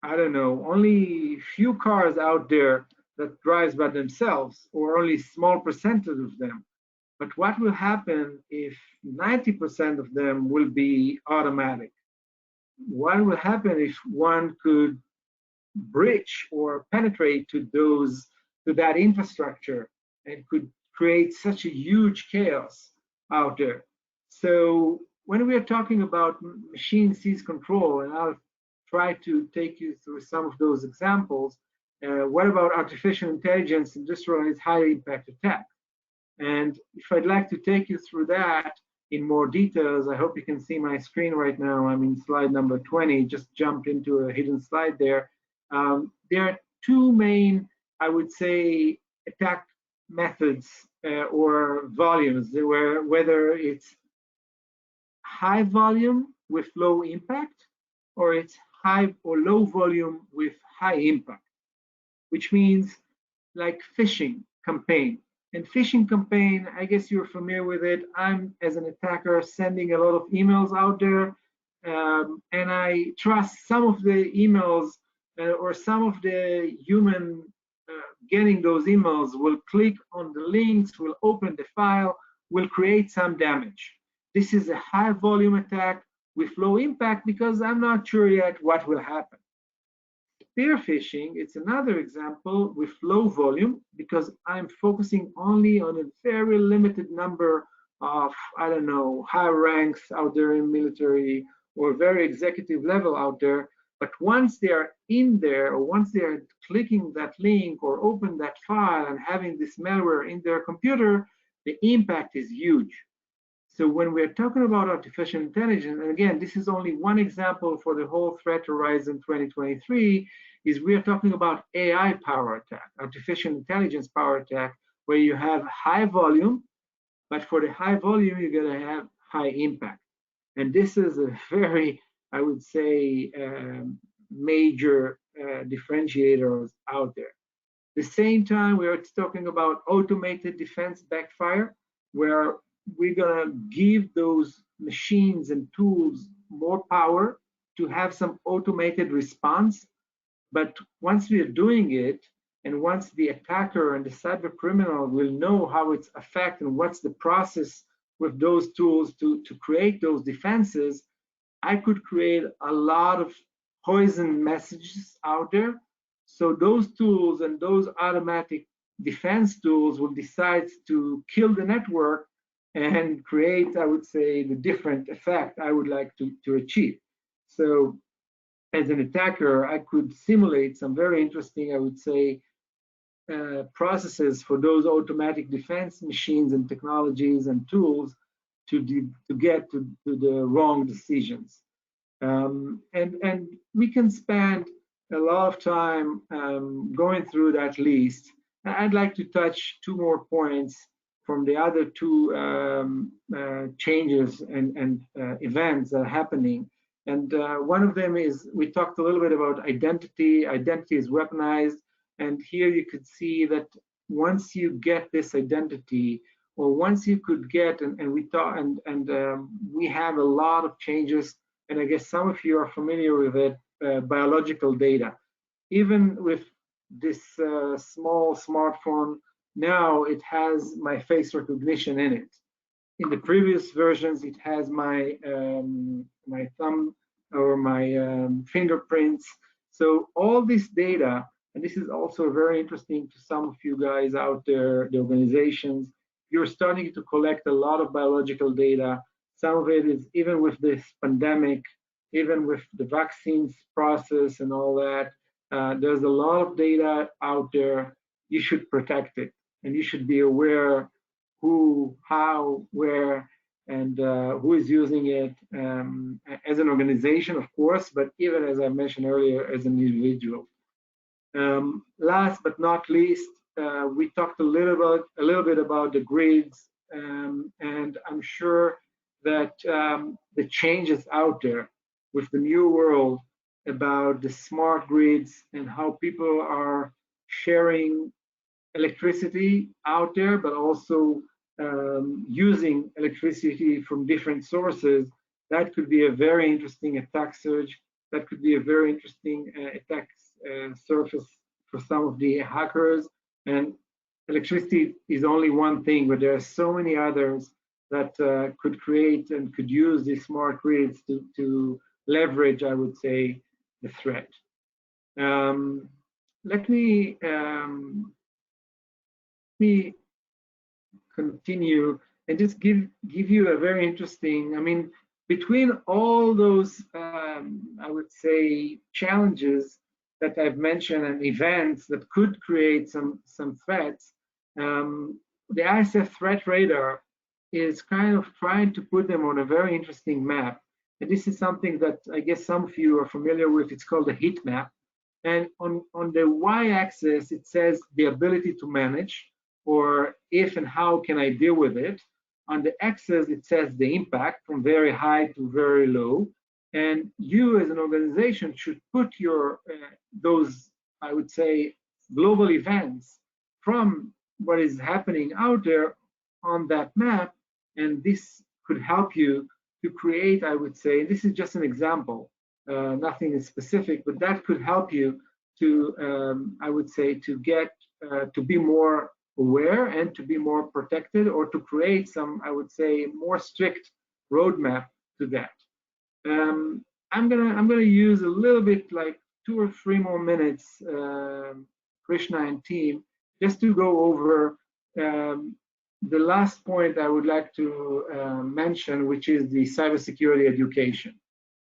I don't know, only few cars out there that drives by themselves, or only small percentage of them. But what will happen if 90% of them will be automatic? What will happen if one could bridge or penetrate to that infrastructure and could create such a huge chaos out there? So when we are talking about machine sees control, and I'll try to take you through some of those examples. What about artificial intelligence industrialized high impact attack? And if I'd like to take you through that in more details, I hope you can see my screen right now. I'm in slide number 20, just jumped into a hidden slide there. There are two main, I would say, attack methods or volumes, whether it's high volume with low impact, or it's high or low volume with high impact, which means like phishing campaign. And phishing campaign, I guess you're familiar with it. I'm, as an attacker, sending a lot of emails out there, and I trust some of the emails or some of the human getting those emails will click on the links, will open the file, will create some damage. This is a high volume attack with low impact because I'm not sure yet what will happen. Spear phishing, it's another example with low volume because I'm focusing only on a very limited number of, I don't know, high ranks out there in military or very executive level out there. But once they are in there, or once they are clicking that link or open that file and having this malware in their computer, the impact is huge. So when we're talking about artificial intelligence, and again, this is only one example for the whole threat horizon 2023, is we are talking about AI power attack, artificial intelligence power attack, where you have high volume, but for the high volume, you're going to have high impact. And this is a very, I would say, major differentiators out there. At the same time, we are talking about automated defense backfire, where we're going to give those machines and tools more power to have some automated response. But once we are doing it, and once the attacker and the cyber criminal will know how it's affected and what's the process with those tools to create those defenses, I could create a lot of poison messages out there. So those tools and those automatic defense tools will decide to kill the network and create, I would say, the different effect I would like to achieve. So as an attacker, I could simulate some very interesting, I would say, processes for those automatic defense machines and technologies and tools to get to the wrong decisions. And we can spend a lot of time going through that list. I'd like to touch two more points from the other two changes and events that are happening. And one of them is, we talked a little bit about identity. Identity is weaponized. And here you could see that once you get this identity, or once you could get, and we thought, we have a lot of changes, and I guess some of you are familiar with it, biological data. Even with this small smartphone, now it has my face recognition in it. In the previous versions, it has my my thumb or my fingerprints. So all this data, and this is also very interesting to some of you guys out there, the organizations, you're starting to collect a lot of biological data. Some of it is even with this pandemic, even with the vaccines process and all that, there's a lot of data out there. You should protect it, and you should be aware who, how, where, and who is using it as an organization, of course, but even, as I mentioned earlier, as an individual. Last but not least, we talked a little bit about the grids, and I'm sure that the changes out there with the new world about the smart grids and how people are sharing electricity out there, but also using electricity from different sources, that could be a very interesting attack surge. That could be a very interesting attack surface for some of the hackers. And electricity is only one thing, but there are so many others that could create and could use these smart grids to leverage, I would say, the threat. Let me continue and just give you a very interesting, I mean, between all those, I would say, challenges that I've mentioned and events that could create some threats, the ISF threat radar is kind of trying to put them on a very interesting map. And this is something that I guess some of you are familiar with. It's called a heat map. And on the y-axis, it says the ability to manage, or if and how can I deal with it. On the axis, it says the impact from very high to very low. And you as an organization should put your those, I would say, global events from what is happening out there on that map. And this could help you to create, I would say, this is just an example, nothing is specific, but that could help you to, I would say, to get, to be more aware and to be more protected, or to create some, I would say, more strict roadmap to that. I'm gonna use a little bit, like 2 or 3 more minutes, Krishna and team, just to go over the last point I would like to mention, which is the cybersecurity education.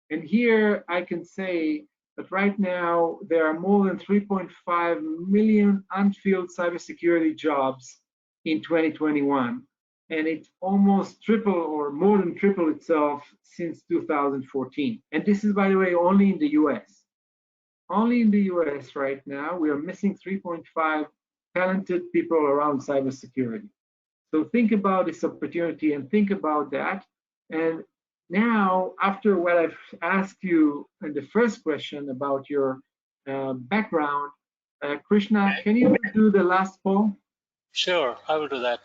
And here I can say that right now there are more than 3.5 million unfilled cybersecurity jobs in 2021. And it almost tripled, or more than tripled itself since 2014. And this is, by the way, only in the US. Only in the US right now, we are missing 3.5 talented people around cybersecurity. So think about this opportunity and think about that. And now, after what I've asked you in the first question about your background, Krishna, can you do the last poll? Sure, I will do that.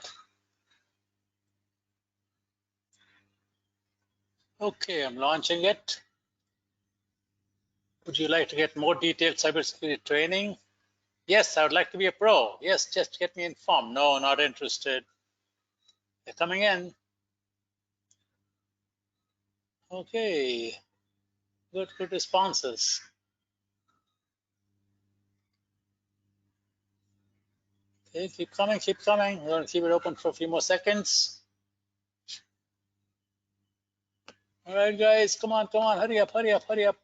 Okay, I'm launching it. Would you like to get more detailed cybersecurity training? Yes, I would like to be a pro. Yes, just get me informed. No, not interested. They're coming in. Okay, good responses. Okay, keep coming, keep coming. We're going to keep it open for a few more seconds. All right, guys, come on, hurry up, hurry up, hurry up.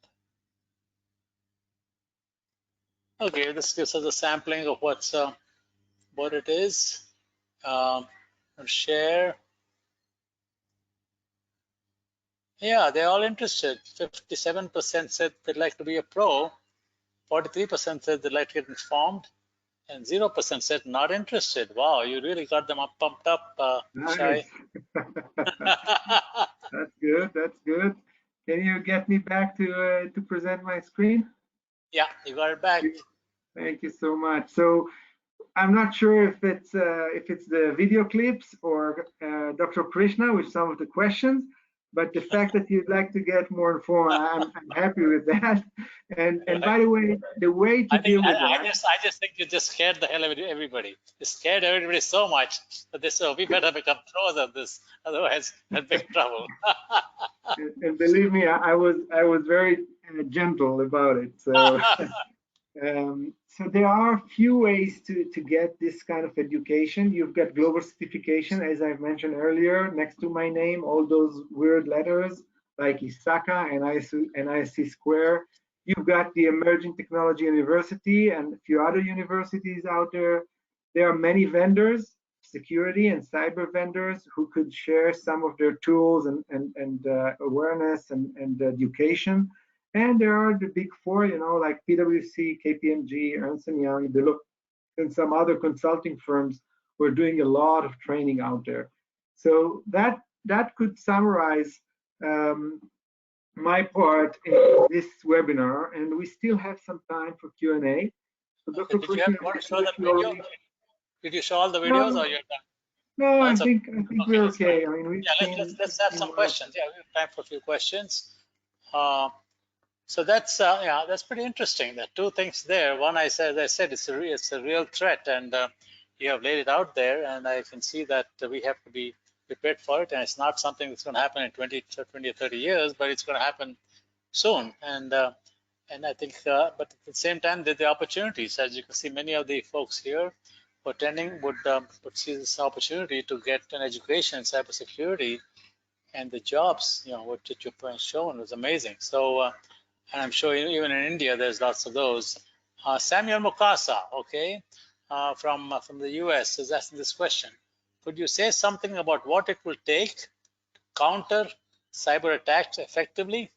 Okay, this gives us a sampling of what it is. Share. Yeah, they're all interested. 57% said they'd like to be a pro. 43% said they'd like to get informed. And 0% said not interested. Wow, you really got them pumped up, Shay. That's good, that's good. Can you get me back to present my screen? Yeah, you got it back. Thank you so much. So I'm not sure if it's the video clips or Dr. Krishna with some of the questions, but the fact that you'd like to get more informed, I'm happy with that. And by the way to deal with that, I just think you just scared the hell out of everybody. You scared everybody so much that they said, oh, we better become pros at this, otherwise we're in big trouble. and believe me, I was very gentle about it. So. So there are a few ways to get this kind of education. You've got global certification, as I've mentioned earlier, next to my name, all those weird letters like ISACA and ISC Square. You've got the Emerging Technology University and a few other universities out there. There are many vendors, security and cyber vendors, who could share some of their tools and awareness and education. And there are the big four, you know, like PwC, KPMG, Ernst & Young, Deloitte, and some other consulting firms who are doing a lot of training out there. So that could summarize my part in this webinar, and we still have some time for Q&A. So Dr. Krishna, did you show all the videos, or you're done? No, I think we're okay. I mean, let's have some questions. Yeah, we have time for a few questions. So that's that's pretty interesting. There are two things there. One, as I said, it's a real threat, and you have laid it out there, and I can see that we have to be prepared for it. And it's not something that's going to happen in 20 or 30 years, but it's going to happen soon. And I think, but at the same time, there are the opportunities. As you can see, many of the folks here attending would see this opportunity to get an education in cybersecurity and the jobs, what you shown was amazing. So, and I'm sure even in India, there's lots of those. Samuel Mukasa, okay, from the US is asking this question. Could you say something about what it will take to counter cyber attacks effectively?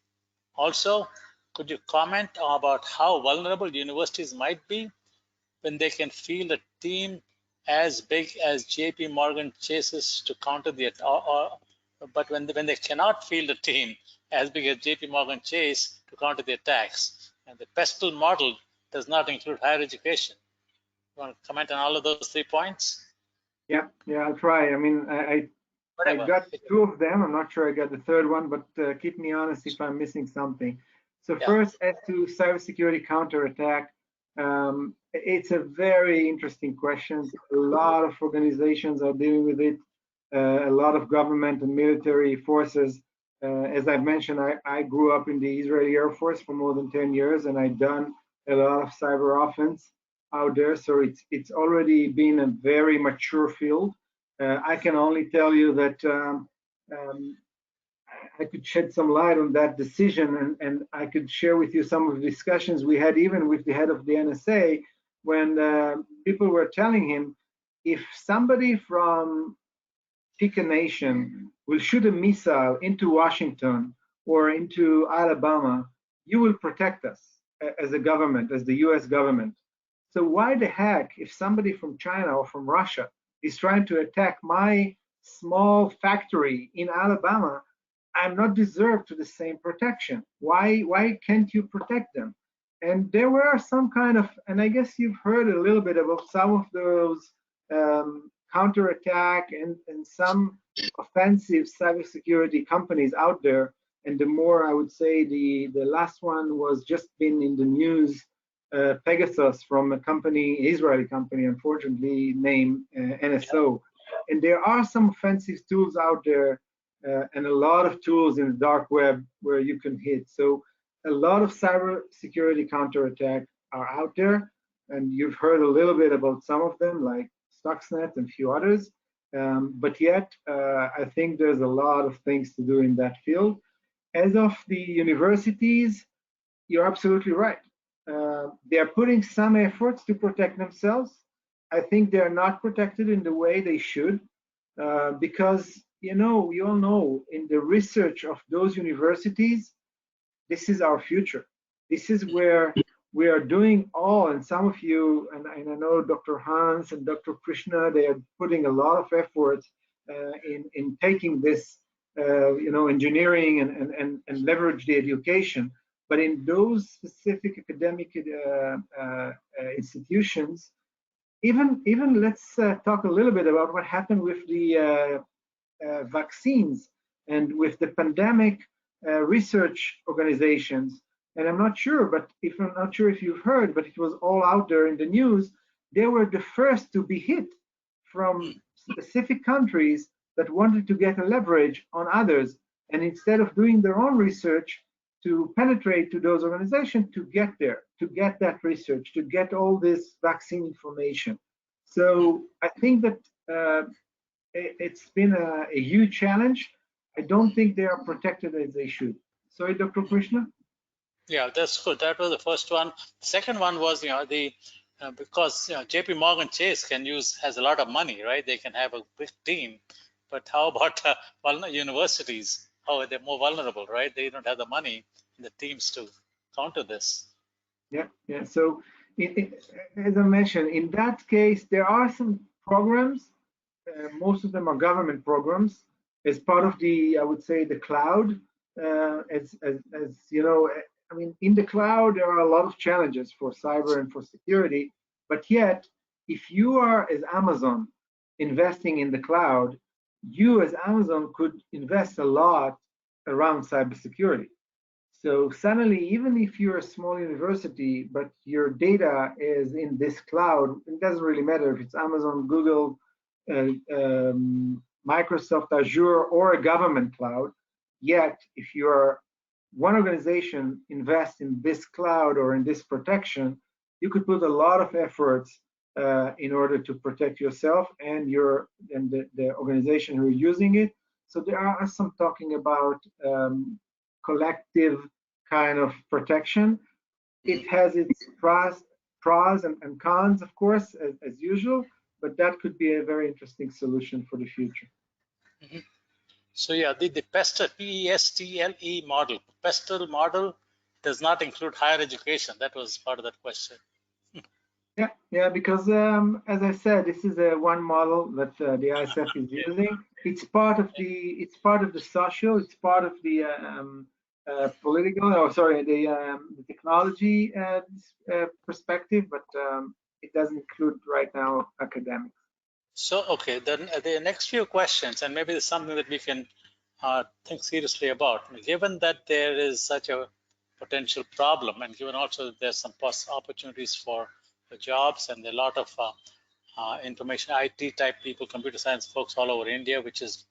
Also, could you comment about how vulnerable universities might be when they can field a team as big as JP Morgan Chase's to counter the but when they cannot field a team as big as JP Morgan Chase to counter the attacks, and the pestle model does not include higher education. You want to comment on all of those 3 points? Yeah, I'll try. I mean, I got 2 of them. I'm not sure I got the 3rd one, but keep me honest if I'm missing something. So first, as to cybersecurity counterattack, it's a very interesting question. A lot of organizations are dealing with it. A lot of government and military forces. As I've mentioned, I grew up in the Israeli Air Force for more than 10 years, and I've done a lot of cyber offense out there. So it's already been a very mature field. I can only tell you that I could shed some light on that decision, and I could share with you some of the discussions we had even with the head of the NSA when people were telling him, if somebody from pick a nation will shoot a missile into Washington or into Alabama, you will protect us as a government, as the US government. So why the heck, if somebody from China or from Russia is trying to attack my small factory in Alabama, I'm not deserved to the same protection. Why can't you protect them? And there were some kind of, and I guess you've heard a little bit about some of those counterattack and some offensive cybersecurity companies out there. And the more, I would say, the last one was just been in the news, Pegasus, from a company, Israeli company, unfortunately named NSO. And there are some offensive tools out there and a lot of tools in the dark web where you can hit. So a lot of cybersecurity counterattack are out there, and you've heard a little bit about some of them, like Stuxnet and a few others. But yet, I think there's a lot of things to do in that field. As of the universities, you're absolutely right. They are putting some efforts to protect themselves. I think they are not protected in the way they should, because we all know in the research of those universities, this is our future. This is where we are doing all, and some of you, and I know Dr. Hans and Dr. Krishna, they are putting a lot of effort in taking this, engineering and leverage the education. But in those specific academic institutions, even let's talk a little bit about what happened with the vaccines and with the pandemic research organizations. And I'm not sure if you've heard, but it was all out there in the news. They were the first to be hit from specific countries that wanted to get a leverage on others. And instead of doing their own research to penetrate to those organizations, to get there, to get that research, to get all this vaccine information. So I think that it's been a huge challenge. I don't think they are protected as they should. Sorry, Dr. Krishna? Yeah, that's good. That was the first one. The second one was, because JP Morgan Chase has a lot of money, right? They can have a big team. But how about universities? How are they more vulnerable, right? They don't have the money and the teams to counter this. Yeah. So as I mentioned, in that case, there are some programs. Most of them are government programs as part of the, I would say, the cloud. As you know, I mean, in the cloud, there are a lot of challenges for cyber and for security. But yet, if you are, as Amazon, investing in the cloud, you as Amazon could invest a lot around cybersecurity. So suddenly, even if you're a small university, but your data is in this cloud, it doesn't really matter if it's Amazon, Google, Microsoft Azure, or a government cloud. Yet, if you are one organization invest in this cloud or in this protection, you could put a lot of efforts in order to protect yourself and the organization who are using it. So there are some talking about collective kind of protection. It has its pros and cons, of course, as usual, but that could be a very interesting solution for the future. So yeah, the PESTLE model, PESTLE model does not include higher education. That was part of that question. Yeah, because as I said, this is one model that the ISF is using. It's part of the social, it's part of the political, or sorry, the technology perspective, but it doesn't include right now academics. So okay, then the next few questions, and maybe it's something that we can think seriously about. Given that there is such a potential problem, and given also that there's some opportunities for jobs, and there are a lot of information IT type people, computer science folks all over India, which is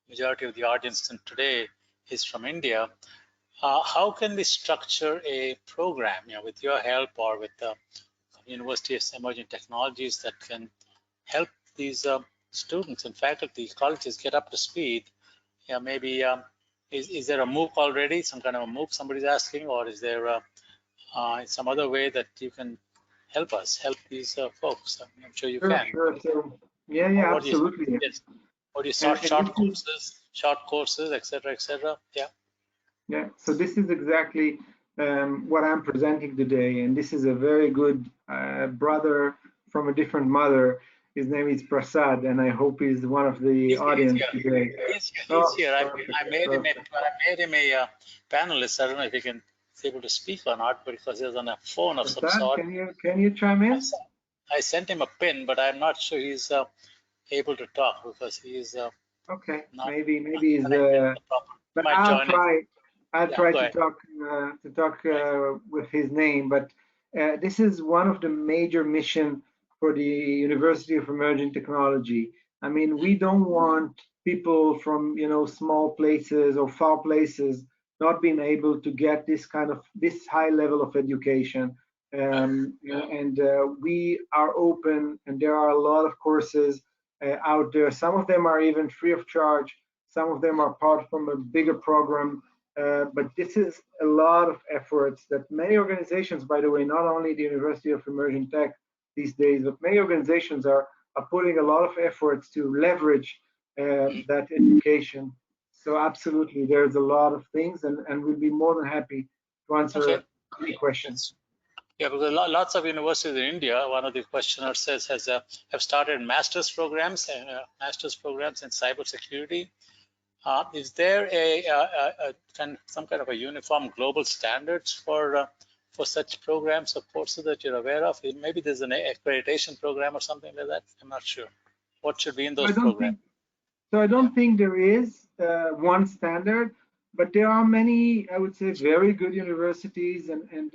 majority of the audience today is from India. How can we structure a program, with your help or with the University of Emerging Technologies that can help these students and faculty, colleges get up to speed? Maybe is there a MOOC already, some kind of a MOOC somebody's asking, or is there some other way that you can help these folks? I'm sure you can. Sure. So, yeah, What do you, absolutely. yes. Or do you And short courses, etc., etc.? Yeah. So this is exactly what I'm presenting today, and this is a very good brother from a different mother. His name is Prasad, and I hope he's one of the audience today. He's here. I made him a panelist. I don't know if he can is able to speak or not, because he's on a phone of some Prasad, sort. can you chime in? I sent him a pin, but I'm not sure he's able to talk, because he's Okay, not maybe he's. But might I'll join try. I'll Yeah, try go to ahead. talk with his name. But this is one of the major mission for the University of Emerging Technology. I mean, we don't want people from small places or far places not being able to get this high level of education. And we are open, and there are a lot of courses out there. Some of them are even free of charge. Some of them are part from a bigger program. But this is a lot of efforts that many organizations, by the way, not only the University of Emerging Tech these days, but many organizations are putting a lot of efforts to leverage that education. So absolutely, there's a lot of things, and we'll be more than happy to answer any questions. Yeah, because lots of universities in India, one of the questioners says, have started master's programs in cybersecurity. Is there some kind of a uniform global standards for such programs or courses that you're aware of? Maybe there's an accreditation program or something like that. I'm not sure. What should be in those programs? I don't think there is one standard, but there are many, I would say, very good universities and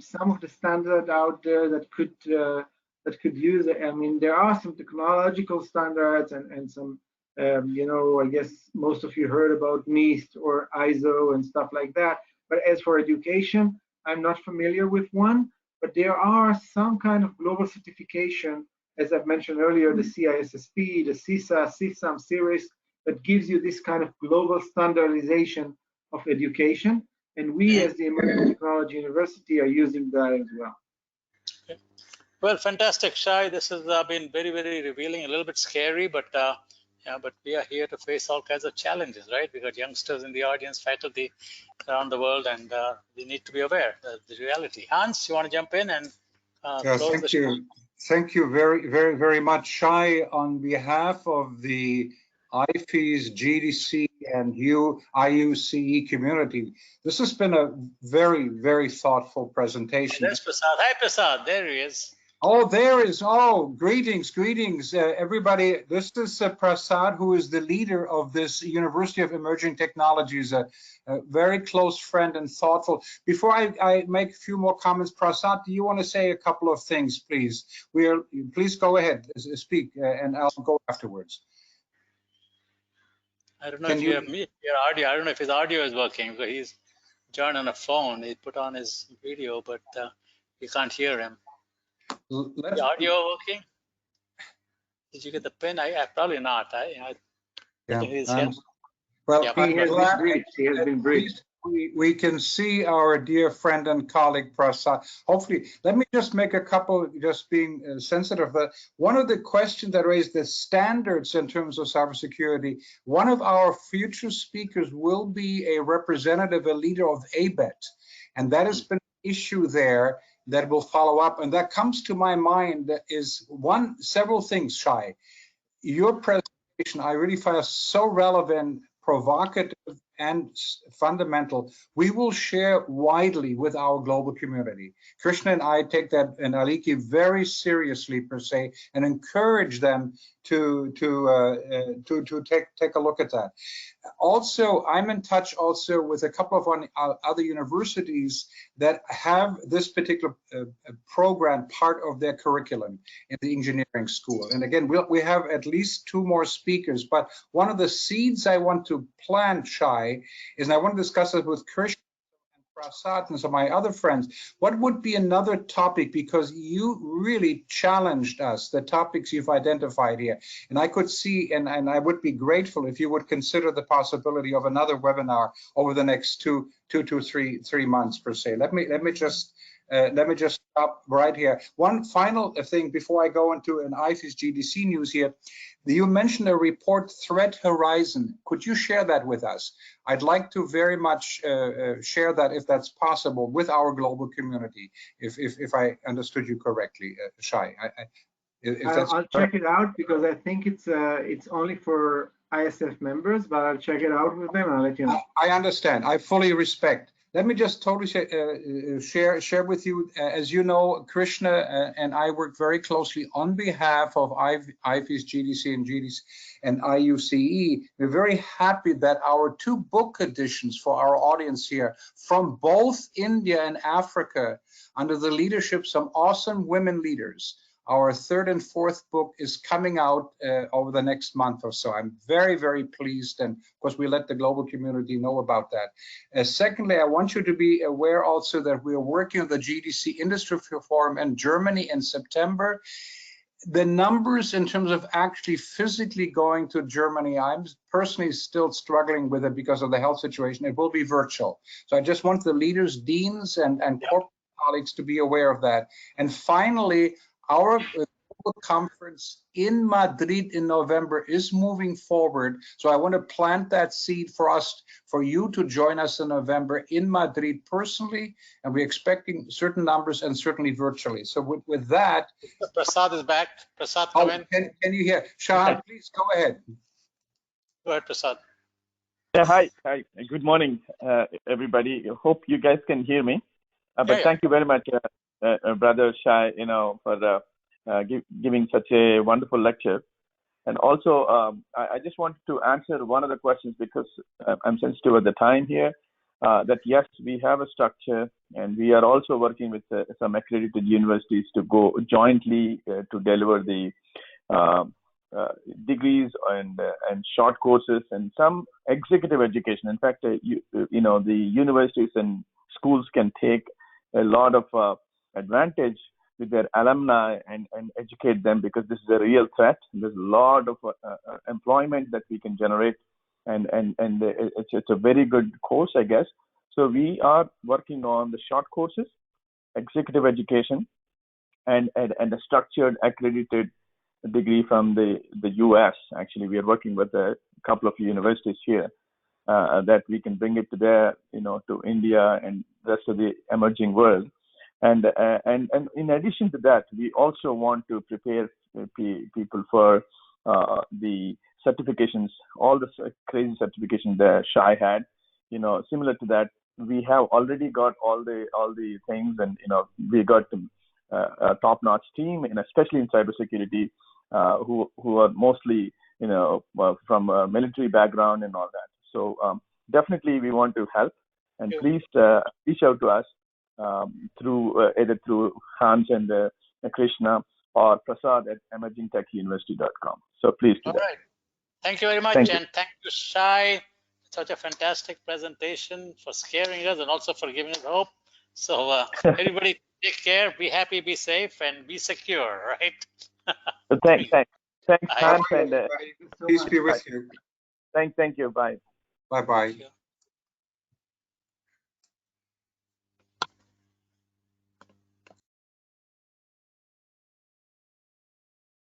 some of the standards out there that could use it. I mean, there are some technological standards and some, I guess most of you heard about NIST or ISO and stuff like that. But as for education, I'm not familiar with one, but there are some kind of global certification, as I've mentioned earlier, the CISSP, the CISA, CISAM series, that gives you this kind of global standardization of education. And we, as the Emerging Technology University, are using that as well. Okay. Well, fantastic, Shay. This has been very, very revealing, a little bit scary, but but we are here to face all kinds of challenges, right? We got youngsters in the audience, faculty around the world, and we need to be aware of the reality. Hans, you want to jump in and close the show? Thank you very, very, very much, Shay, on behalf of the IFES, GDC, and IUCE community. This has been a very, very thoughtful presentation. There's Prasad. Hi, Prasad. There he is. Oh, there is. Oh, greetings, everybody. This is Prasad, who is the leader of this University of Emerging Technologies, a very close friend and thoughtful. Before I make a few more comments, Prasad, do you want to say a couple of things, please? Please go ahead, speak, and I'll go afterwards. I don't know if you have your audio. I don't know if his audio is working, because he's joined on a phone. He put on his video, but you can't hear him. The audio working? Did you get the pin? I probably not. I think he's here. Well, Yeah, He has glad been breached. He has at been breached. least we can see our dear friend and colleague Prasad. Hopefully, let me just make a couple, just being sensitive. That one of the questions that raised the standards in terms of cybersecurity, one of our future speakers will be a representative, a leader of ABET. And that has been an issue there that will follow up. And that comes to my mind is several things, Shay. Your presentation, I really find so relevant, provocative, and fundamental. We will share widely with our global community. Krishna and I take that and Aliki very seriously per se, and encourage them to take a look at that. Also, I'm in touch also with a couple of other universities that have this particular program part of their curriculum in the engineering school. And again, we have at least 2 more speakers, but one of the seeds I want to plant, Shay, is, and I want to discuss it with Krishna and Prasad and some of my other friends, what would be another topic, because you really challenged us, the topics you've identified here. And I could see, and I would be grateful if you would consider the possibility of another webinar over the next two to three months per se. Let me just stop right here. One final thing before I go into an IFES GDC news here. You mentioned a report, Threat Horizon. Could you share that with us? I'd like to very much share that, if that's possible, with our global community, if I understood you correctly, Shay. I'll check it out, because I think it's only for ISF members, but I'll check it out with them and I'll let you know. I understand. I fully respect. Let me just totally share with you. As you know, Krishna and I work very closely on behalf of IFES GDC and IUCE. We're very happy that our 2 book editions for our audience here from both India and Africa, under the leadership of some awesome women leaders. Our 3rd and 4th book is coming out over the next month or so. I'm very, very pleased, and of course we let the global community know about that. Secondly, I want you to be aware also that we are working on the GDC Industry Forum in Germany in September. The numbers in terms of actually physically going to Germany, I'm personally still struggling with it because of the health situation. It will be virtual. So I just want the leaders, deans, and corporate colleagues to be aware of that. And finally, our conference in Madrid in November is moving forward. So I want to plant that seed for you to join us in November in Madrid personally, and we're expecting certain numbers and certainly virtually. So with that, Prasad is back. Prasad, come in. Can you hear? Shahan, please go ahead. Go ahead, Prasad. Yeah, hi. Good morning, everybody. Hope you guys can hear me. But thank you very much, Brother Shay, for giving such a wonderful lecture. And also, I just wanted to answer one of the questions, because I'm sensitive at the time here, that yes, we have a structure, and we are also working with some accredited universities to go jointly to deliver the degrees and short courses and some executive education. In fact, the universities and schools can take a lot of advantage with their alumni and educate them, because this is a real threat. There's a lot of employment that we can generate, and it's a very good course, I guess. So we are working on the short courses, executive education, and a structured accredited degree from the US. Actually, we are working with a couple of universities here that we can bring it to to India and the rest of the emerging world. And in addition to that, we also want to prepare people for the certifications, all the crazy certifications that Shay had. Similar to that, we have already got all the things, and we got a top-notch team, and especially in cybersecurity, who are mostly from a military background and all that. So definitely we want to help, and please reach out to us through either through Hans and Krishna or Prasad at emergingtechuniversity.com. So please do that. All right. Thank you very much, and thank you, Shay. Such a fantastic presentation, for scaring us and also for giving us hope. So everybody take care, be happy, be safe, and be secure, right? Thanks, Hans, and peace be with you. Thank you. Bye. Bye-bye. Thank you.